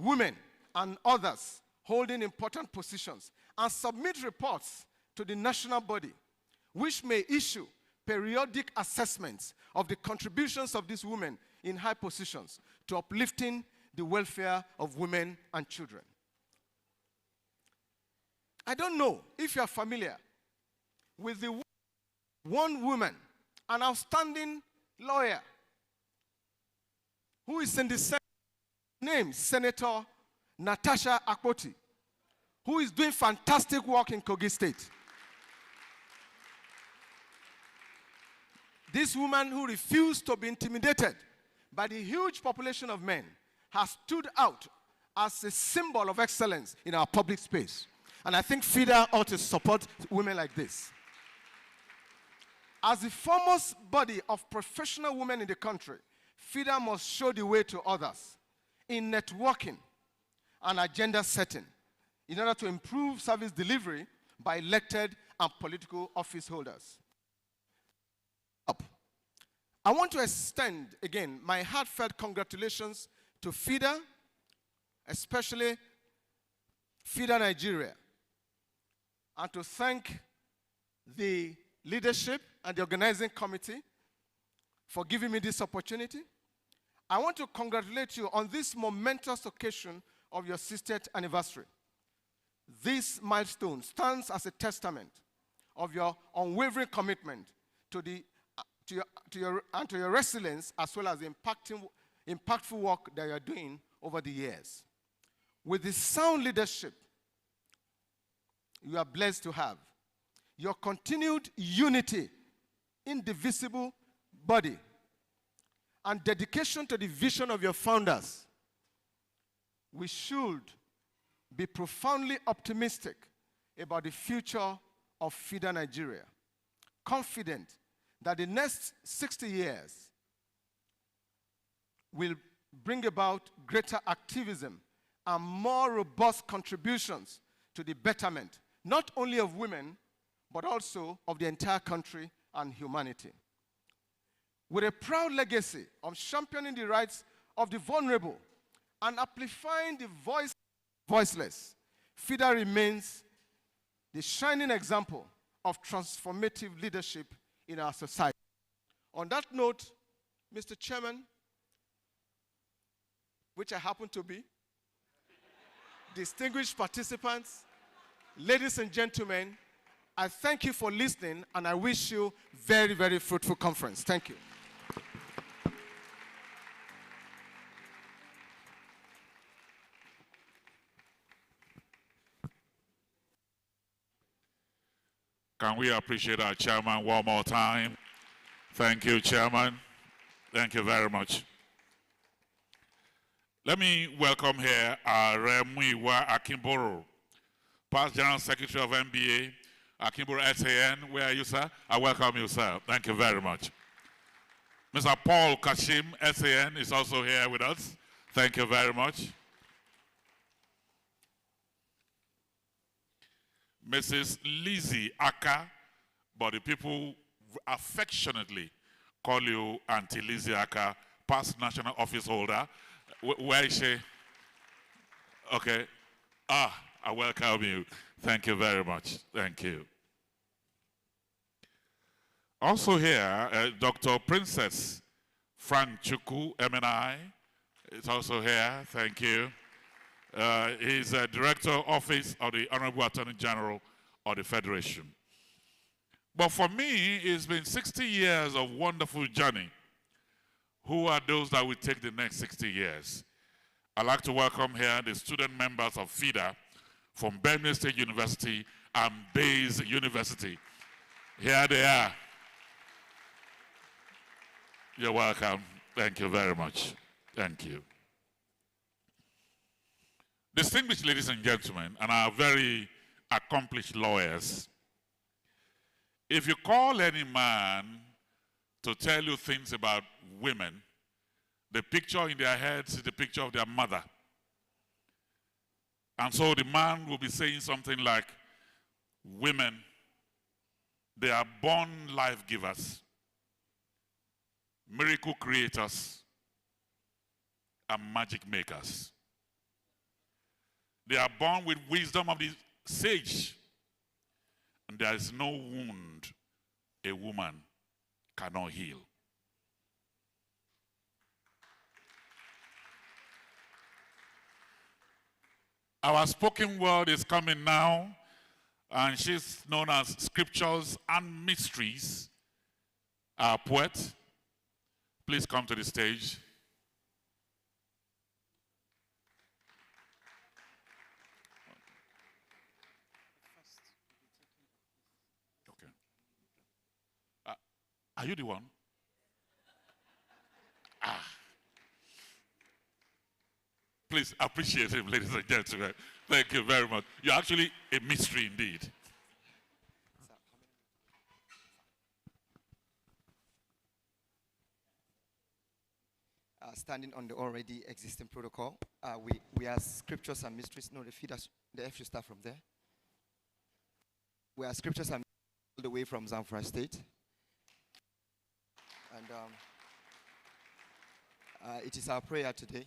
women and others holding important positions and submit reports to the national body, which may issue periodic assessments of the contributions of these women in high positions to uplifting the welfare of women and children. I don't know if you are familiar with the one woman, an outstanding lawyer, who is in the Senate, named Senator Natasha Akpoti, who is doing fantastic work in Kogi State. This woman who refused to be intimidated by the huge population of men has stood out as a symbol of excellence in our public space. And I think FIDA ought to support women like this. As the foremost body of professional women in the country, FIDA must show the way to others in networking and agenda setting in order to improve service delivery by elected and political office holders. I want to extend again my heartfelt congratulations to FIDA, especially FIDA Nigeria, and to thank the leadership and the organizing committee for giving me this opportunity. I want to congratulate you on this momentous occasion of your 60th anniversary. This milestone stands as a testament of your unwavering commitment to your resilience, as well as the impactful work that you are doing over the years. With the sound leadership you are blessed to have, your continued unity, indivisible body, and dedication to the vision of your founders, we should be profoundly optimistic about the future of FIDA Nigeria, confident that the next 60 years will bring about greater activism and more robust contributions to the betterment, not only of women, but also of the entire country and humanity. With a proud legacy of championing the rights of the vulnerable and amplifying the voiceless, FIDA remains the shining example of transformative leadership in our society. On that note, Mr. Chairman, which I happen to be, distinguished participants, ladies and gentlemen, I thank you for listening, and I wish you very, very fruitful conference. Thank you. Can we appreciate our chairman one more time? Thank you, chairman. Thank you very much. Let me welcome here Remuiwa Akimboro, past General Secretary of NBA, Akimboro SAN. Where are you, sir? I welcome you, sir. Thank you very much. Mr. Paul Kashim, SAN, is also here with us. Thank you very much. Mrs. Lizzie Aka, but the people affectionately call you Auntie Lizzie Aka, past national office holder. Where is she? Okay. I welcome you. Thank you very much. Thank you. Also here, Dr. Princess Frank Chuku, MNI, is also here. Thank you. He's a Director Office of the Honorable Attorney General of the Federation. But for me, it's been 60 years of wonderful journey. Who are those that will take the next 60 years? I'd like to welcome here the student members of FIDA from Benue State University and Bayes University. Here they are. You're welcome. Thank you very much. Thank you. Distinguished ladies and gentlemen, and our very accomplished lawyers, if you call any man to tell you things about women, the picture in their heads is the picture of their mother. And so the man will be saying something like, women, they are born life givers, miracle creators, and magic makers. They are born with wisdom of the sage, and there is no wound a woman cannot heal. Our spoken word is coming now, and she's known as Scriptures and Mysteries. Our poet, please come to the stage. Are you the one? Please appreciate him, ladies and gentlemen. Thank you very much. You're actually a mystery indeed. Standing on the already existing protocol, we are Scriptures and Mysteries. No, the F should start from there. We are Scriptures and Mysteries all the way from Zamfara State. And it is our prayer today.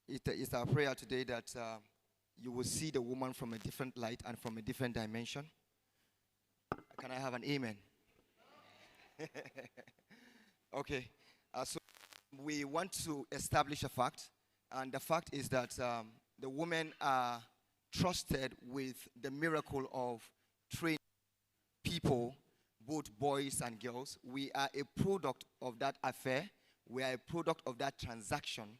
It is our prayer today that you will see the woman from a different light and from a different dimension. Can I have an amen? Okay. So we want to establish a fact, and the fact is that the women are trusted with the miracle of training people, both boys and girls. We are a product of that affair. We are a product of that transaction.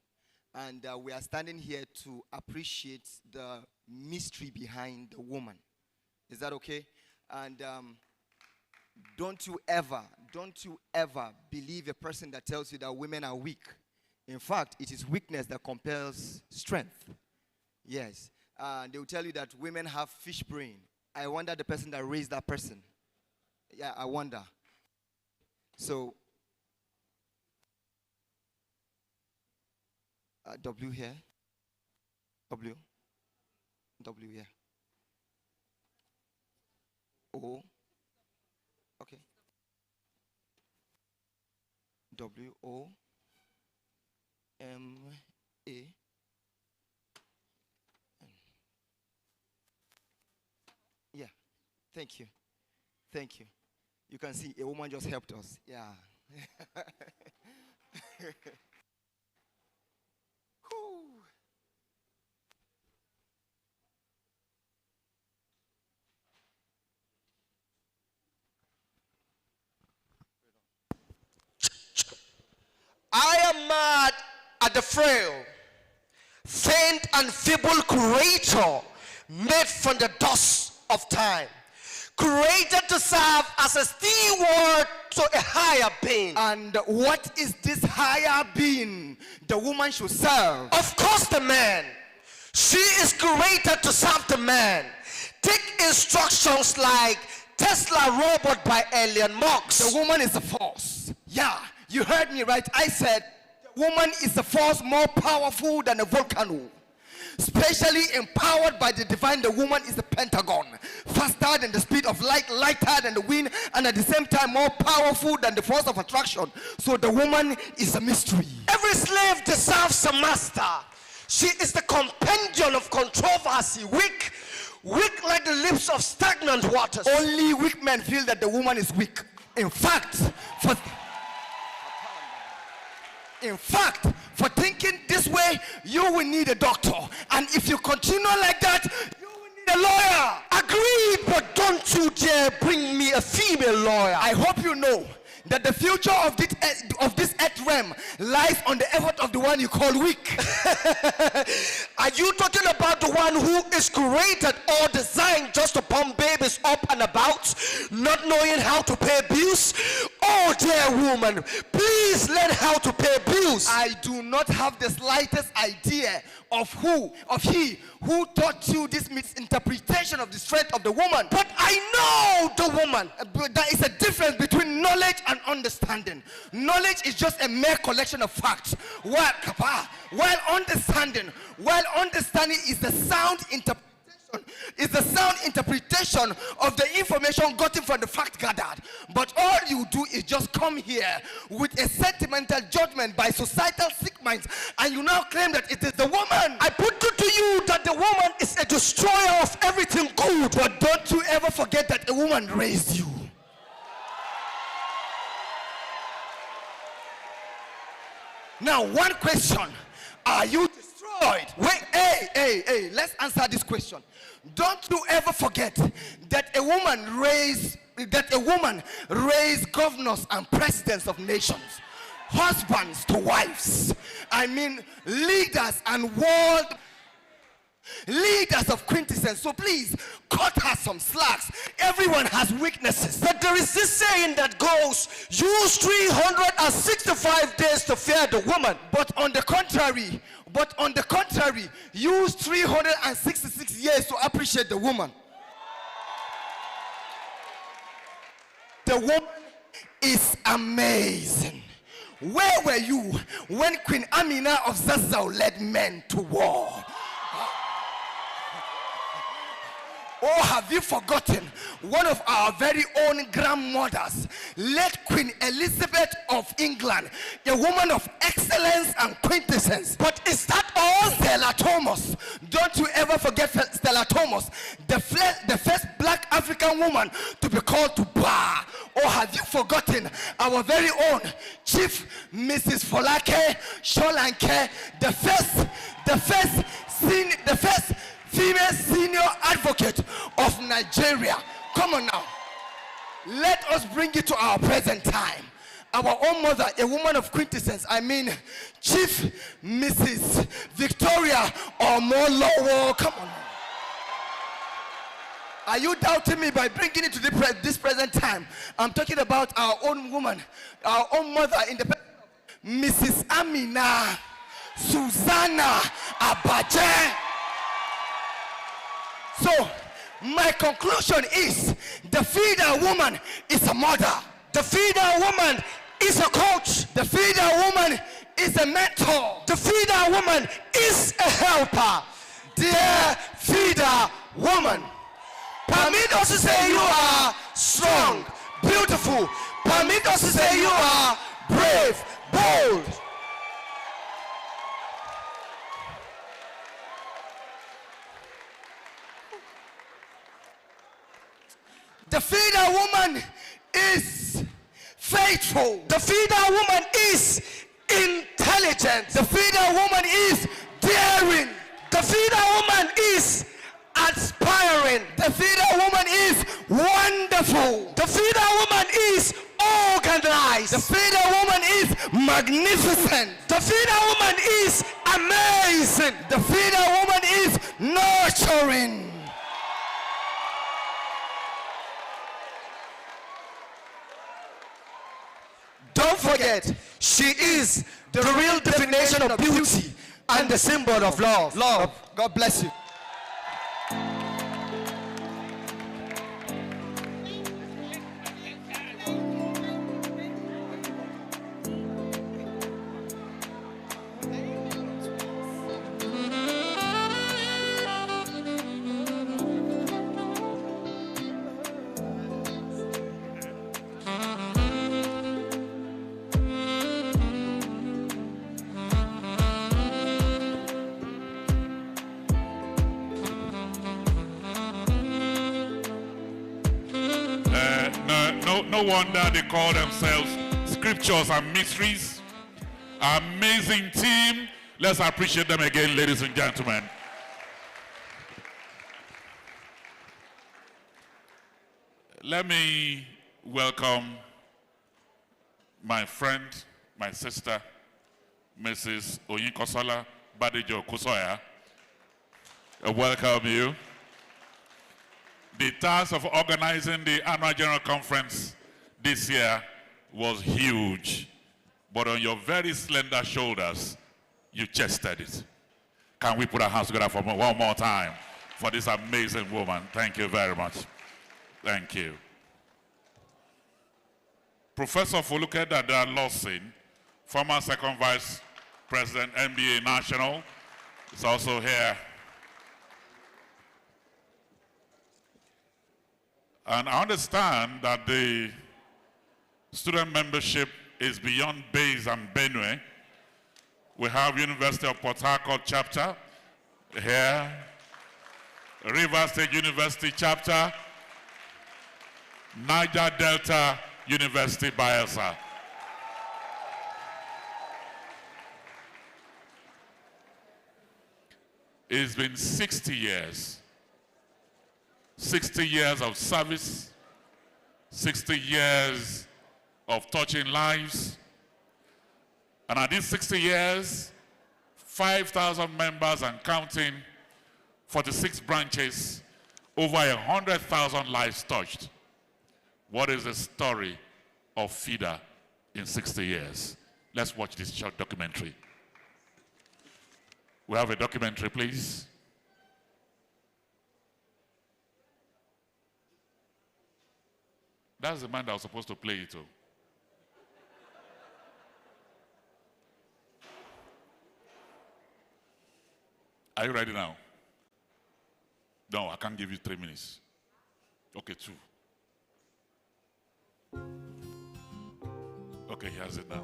And we are standing here to appreciate the mystery behind the woman. Is that okay? And don't you ever believe a person that tells you that women are weak. In fact, it is weakness that compels strength. Yes. They will tell you that women have fish brain. I wonder the person that raised that person. Yeah, I wonder. So, W here. W here. O. Okay. W O M A. Yeah. Thank you. Thank you. You can see a woman just helped us. Yeah. I am mad at the frail, faint and feeble creator made from the dust of time, created to serve as a steward to a higher being. And what is this higher being the woman should serve? Of course, the man. She is created to serve the man. Take instructions like Tesla robot by Elon Musk. The woman is a force. Yeah, you heard me right. I said the woman is a force more powerful than a volcano. Specially empowered by the divine, the woman is a pentagon. Faster than the speed of light, lighter than the wind, and at the same time more powerful than the force of attraction. So the woman is a mystery. Every slave deserves a master. She is the compendium of controversy, weak like the lips of stagnant waters. Only weak men feel that the woman is weak. In fact, for thinking this way, you will need a doctor. And if you continue like that, you will need a lawyer. Agreed, but don't you dare bring me a female lawyer. I hope you know that the future of this earth realm lies on the effort of the one you call weak. Are you talking about the one who is created or designed just to pump babies up and about, not knowing how to pay bills? Oh dear woman, please learn how to pay bills. I do not have the slightest idea of he who taught you this misinterpretation of the strength of the woman. But I know the woman. But there is a difference between knowledge and understanding. Knowledge is just a mere collection of facts, while understanding is the sound interpretation of the information gotten from the fact gathered. But all you do is just come here with a sentimental judgment by societal sick minds, and you now claim that it is the woman. I put it to you that the woman is a destroyer of everything good. But don't you ever forget that a woman raised you. Now, one question: are you destroyed? Wait, hey, let's answer this question. Don't you ever forget that a woman raised governors and presidents of nations, husbands to wives. I mean, leaders and world leaders of quintessence. So please, cut her some slacks. Everyone has weaknesses. But there is this saying that goes, use 365 days to fear the woman. But on the contrary, use 366 years to appreciate the woman. The woman is amazing. Where were you when Queen Amina of Zazzau led men to war? Or have you forgotten one of our very own grandmothers, late Queen Elizabeth of England, a woman of excellence and quintessence? But is that all? Stella Thomas. Don't you ever forget Stella Thomas, the first black African woman to be called to bar. Or have you forgotten our very own Chief Mrs. Folake Sholanke, the first female senior advocate of Nigeria? Come on now. Let us bring it to our present time. Our own mother, a woman of quintessence, I mean Chief Mrs. Victoria Omolowo. Come on now. Are you doubting me by bringing it to this present time? I'm talking about our own woman, our own mother in the Mrs. Amina Susanna Abaje. So, my conclusion is the FIDA woman is a mother. The FIDA woman is a coach. The FIDA woman is a mentor. The FIDA woman is a helper. Dear FIDA woman, permit us to say you are strong, beautiful. Permit us to say you are brave, bold. The FIDA woman is faithful. The FIDA woman is intelligent. The FIDA woman is daring. The FIDA woman is aspiring. The FIDA woman is wonderful. The FIDA woman is organized. The FIDA woman is magnificent. The FIDA woman is amazing. The FIDA woman is nurturing. Don't forget, she is the real definition of beauty and the symbol of love. Love. God bless you. No wonder they call themselves Scriptures and Mysteries. Amazing team. Let's appreciate them again, ladies and gentlemen. Let me welcome my friend, my sister, Mrs. Oyinkosola Badejo Kusoya. I welcome you. The task of organizing the annual general conference this year was huge, but on your very slender shoulders, you chested it. Can we put our hands together for one more time for this amazing woman? Thank you very much. Thank you. Professor Foluke Dada Lawson, former second vice president, MBA National, is also here. And I understand that the student membership is beyond Bays and Benue. We have University of Port Harcourt chapter here, River State University chapter, Niger Delta University Bayelsa. It's been 60 years. 60 years of service, 60 years of touching lives. And at these 60 years, 5,000 members and counting, 46 branches, over 100,000 lives touched. What is the story of FIDA in 60 years? Let's watch this short documentary. We have a documentary, please. That's the man that was supposed to play it. Are you ready now? No, I can't give you 3 minutes. Okay, 2. Okay, here's it now.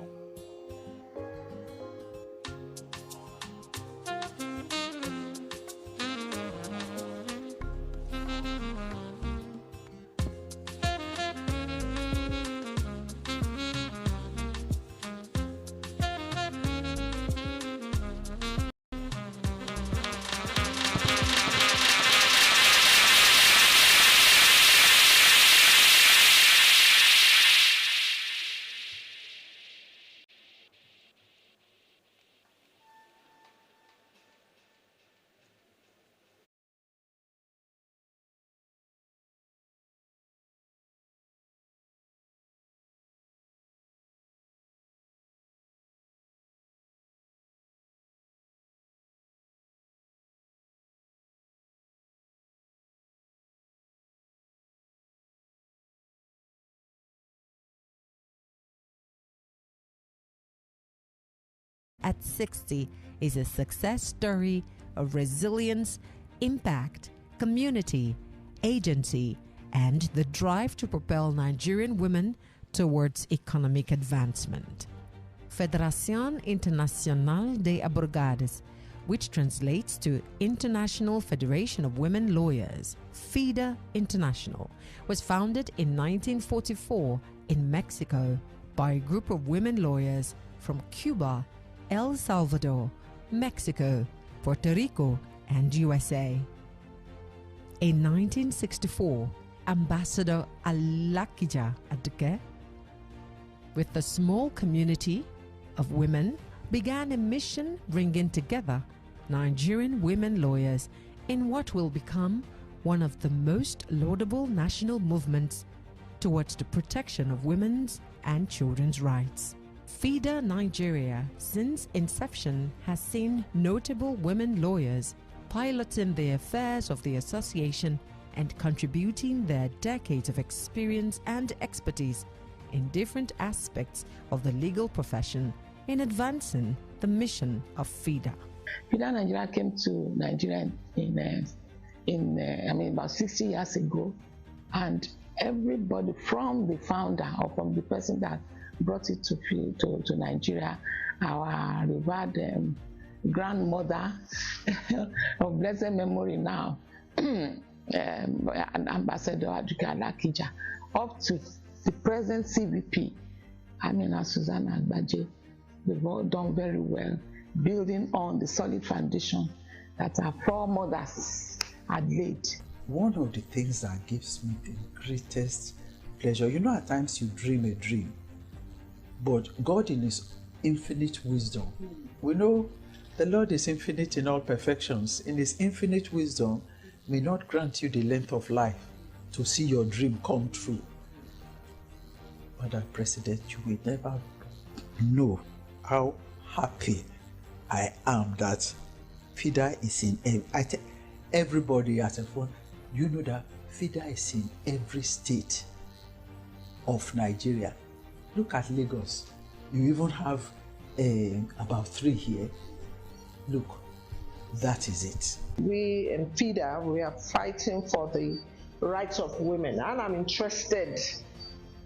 at 60 is a success story of resilience, impact, community, agency, and the drive to propel Nigerian women towards economic advancement. Federación Internacional de Abogados, which translates to International Federation of Women Lawyers, FIDA International, was founded in 1944 in Mexico by a group of women lawyers from Cuba, El Salvador, Mexico, Puerto Rico, and USA. In 1964, Ambassador Alakija Aduke, with a small community of women, began a mission bringing together Nigerian women lawyers in what will become one of the most laudable national movements towards the protection of women's and children's rights. FIDA Nigeria, since inception, has seen notable women lawyers piloting the affairs of the association and contributing their decades of experience and expertise in different aspects of the legal profession in advancing the mission of FIDA. FIDA Nigeria came to Nigeria about 60 years ago, and everybody from the founder or from the person that brought it to Nigeria, our revered grandmother of blessed memory now, Ambassador Aduke Alakija, up to the present CVP, Susanna Agbaje. They've all done very well, building on the solid foundation that our foremothers had laid. One of the things that gives me the greatest pleasure, at times you dream a dream, but God in His infinite wisdom, we know the Lord is infinite in all perfections. In His infinite wisdom, may not grant you the length of life to see your dream come true. Madam President, you will never know how happy I am that FIDA is in everybody at a phone. You know that FIDA is in every state of Nigeria. Look at Lagos. You even have about 3 here. Look, that is it. We in FIDA, we are fighting for the rights of women, and I'm interested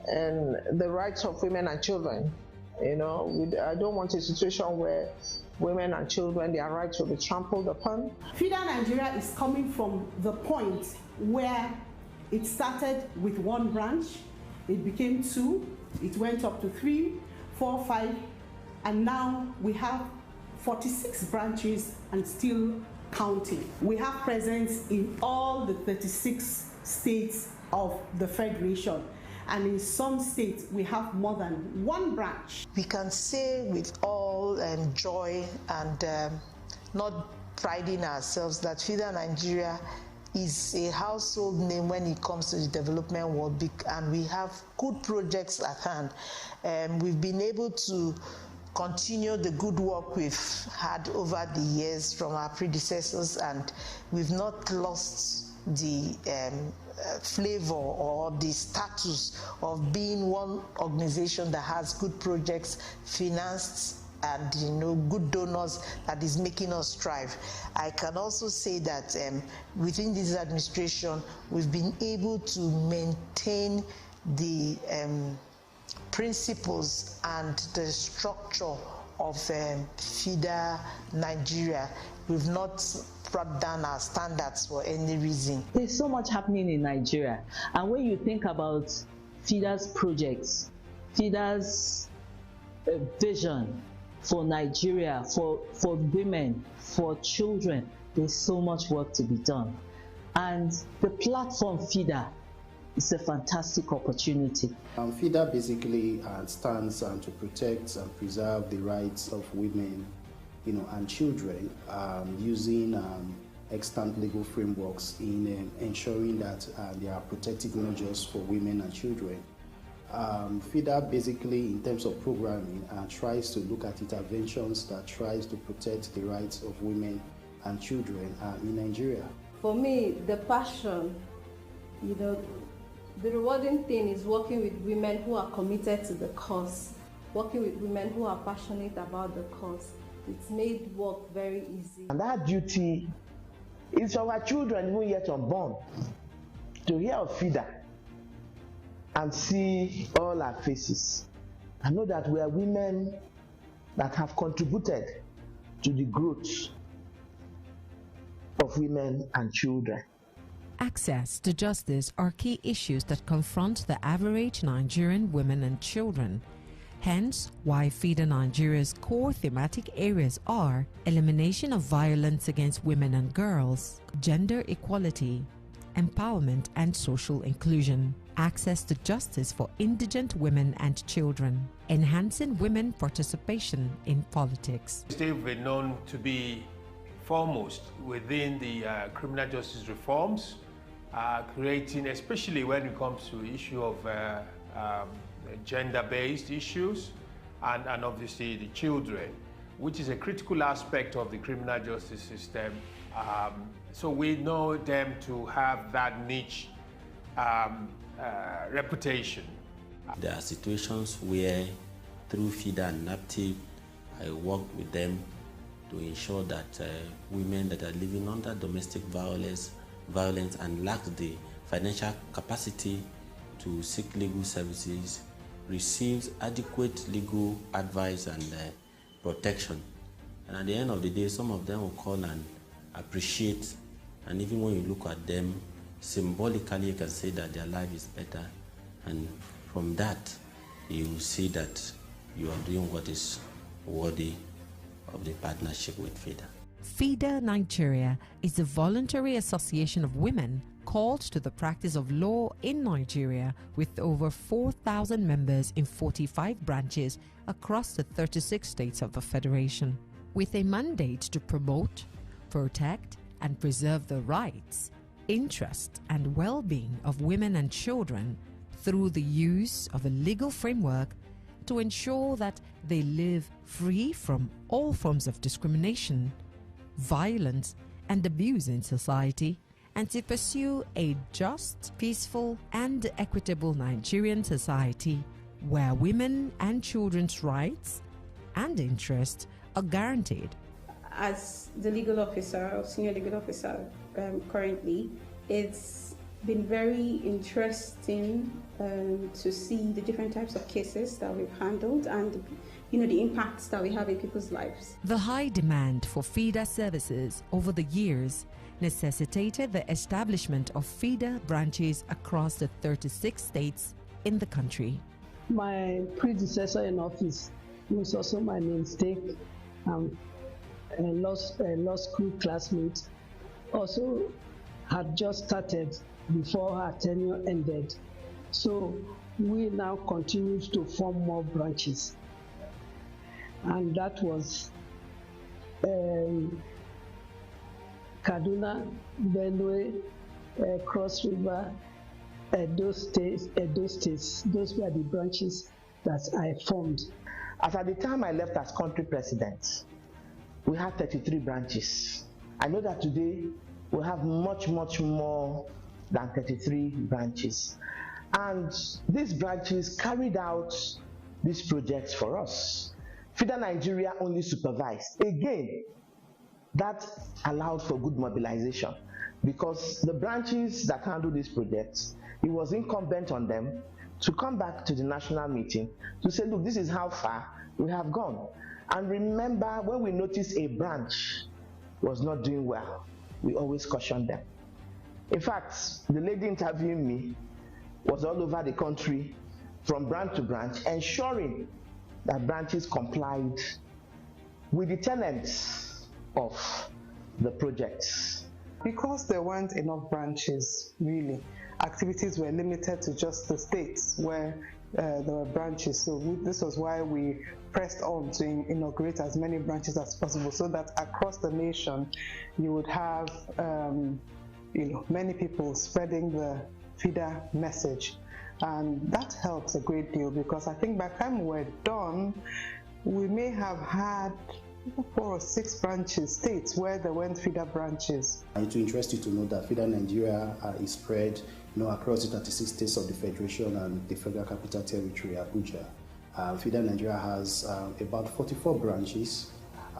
in the rights of women and children. I don't want a situation where women and children, their rights will be trampled upon. FIDA Nigeria is coming from the point where it started with 1 branch, it became 2, it went up to 3, 4, 5, and now we have 46 branches and still counting. We have presence in all the 36 states of the Federation. And in some states, we have more than 1 branch. We can say with all joy and not priding ourselves that FIDA Nigeria is a household name when it comes to the development world, and we have good projects at hand. We've been able to continue the good work we've had over the years from our predecessors, and we've not lost the flavor or the status of being one organization that has good projects financed and good donors that is making us strive. I can also say that within this administration, we've been able to maintain the principles and the structure of FIDA Nigeria. We've not brought down our standards for any reason. There's so much happening in Nigeria, and when you think about FIDA's projects, FIDA's vision for Nigeria, for women, for children, there's so much work to be done. And the platform FIDA is a fantastic opportunity. FIDA basically stands to protect and preserve the rights of women, and children, using extant legal frameworks in ensuring that they are protective measures for women and children. FIDA basically, in terms of programming, tries to look at interventions that tries to protect the rights of women and children in Nigeria. For me, the passion, the rewarding thing is working with women who are committed to the cause, working with women who are passionate about the cause. It's made work very easy. And that duty is for our children, even yet unborn, to hear of FIDA and see all our faces. I know that we are women that have contributed to the growth of women and children. Access to justice are key issues that confront the average Nigerian women and children. Hence, why FIDA Nigeria's core thematic areas are elimination of violence against women and girls, gender equality, empowerment and social inclusion, access to justice for indigent women and children, enhancing women participation in politics. They've been known to be foremost within the criminal justice reforms, creating, especially when it comes to the issue of gender-based issues, and obviously the children, which is a critical aspect of the criminal justice system. So we know them to have that niche reputation. There are situations where through FIDA and NAPTIP, I work with them to ensure that women that are living under domestic violence and lack the financial capacity to seek legal services receives adequate legal advice and protection. And at the end of the day, some of them will call and appreciate, and even when you look at them symbolically, you can say that their life is better, and from that you will see that you are doing what is worthy of the partnership with FIDA. FIDA Nigeria is a voluntary association of women called to the practice of law in Nigeria, with over 4,000 members in 45 branches across the 36 states of the Federation, with a mandate to promote, protect, and preserve the rights, interests, and well-being of women and children through the use of a legal framework to ensure that they live free from all forms of discrimination, violence, and abuse in society, and to pursue a just, peaceful, and equitable Nigerian society where women and children's rights and interests are guaranteed. As the legal officer, or senior legal officer currently, it's been very interesting to see the different types of cases that we've handled and the impacts that we have in people's lives. The high demand for FIDA services over the years necessitated the establishment of FIDA branches across the 36 states in the country. My predecessor in office, who was also my namesake, a law school classmate, also had just started before her tenure ended. So we now continue to form more branches. And that was Kaduna, Benue, Cross River, Edo States. Those were the branches that I formed. As at the time I left as country president, we had 33 branches. I know that today we have much more than 33 branches. And these branches carried out these projects for us. FIDA Nigeria only supervised. Again, that allowed for good mobilization, because the branches that handle these projects, it was incumbent on them to come back to the national meeting to say, look, this is how far we have gone. And remember, when we notice a branch was not doing well, we always caution them. In fact, the lady interviewing me was all over the country from branch to branch, ensuring that branches complied with the tenets of the projects. Because there weren't enough branches, really, activities were limited to just the states where there were branches. So this was why we pressed on to inaugurate as many branches as possible, so that across the nation you would have many people spreading the FIDA message. And that helps a great deal, because I think by the time we're done, we may have had 4 or 6 branches, states where there weren't FIDA branches. It will interest you to know that FIDA Nigeria is spread across the 36 states of the Federation and the Federal Capital Territory, Abuja. FIDA Nigeria has about 44 branches,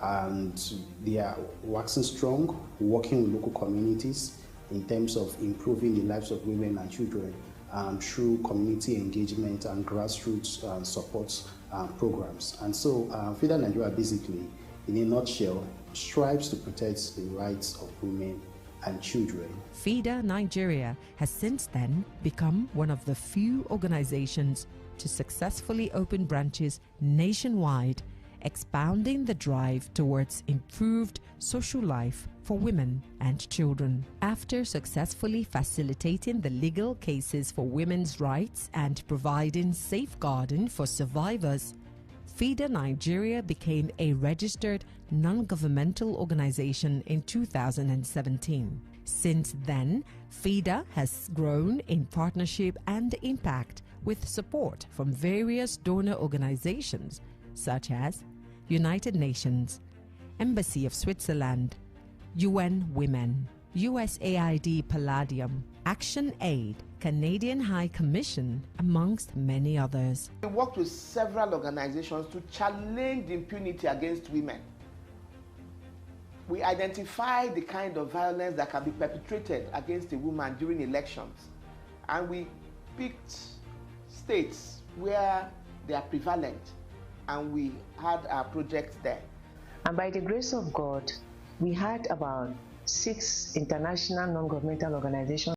and they are waxing strong, working with local communities in terms of improving the lives of women and children through community engagement and grassroots support programs. And so FIDA Nigeria basically, in a nutshell, strives to protect the rights of women and children. FIDA Nigeria has since then become one of the few organizations to successfully open branches nationwide, expounding the drive towards improved social life for women and children. After successfully facilitating the legal cases for women's rights and providing safeguarding for survivors, FIDA Nigeria became a registered non-governmental organization in 2017. Since then, FIDA has grown in partnership and impact with support from various donor organizations such as United Nations, Embassy of Switzerland, UN Women, USAID Palladium, Action Aid, Canadian High Commission, amongst many others. We worked with several organizations to challenge the impunity against women. We identified the kind of violence that can be perpetrated against a woman during elections, and we picked states where they are prevalent, and we had our projects there. And by the grace of God, we had about 6 international non-governmental organizations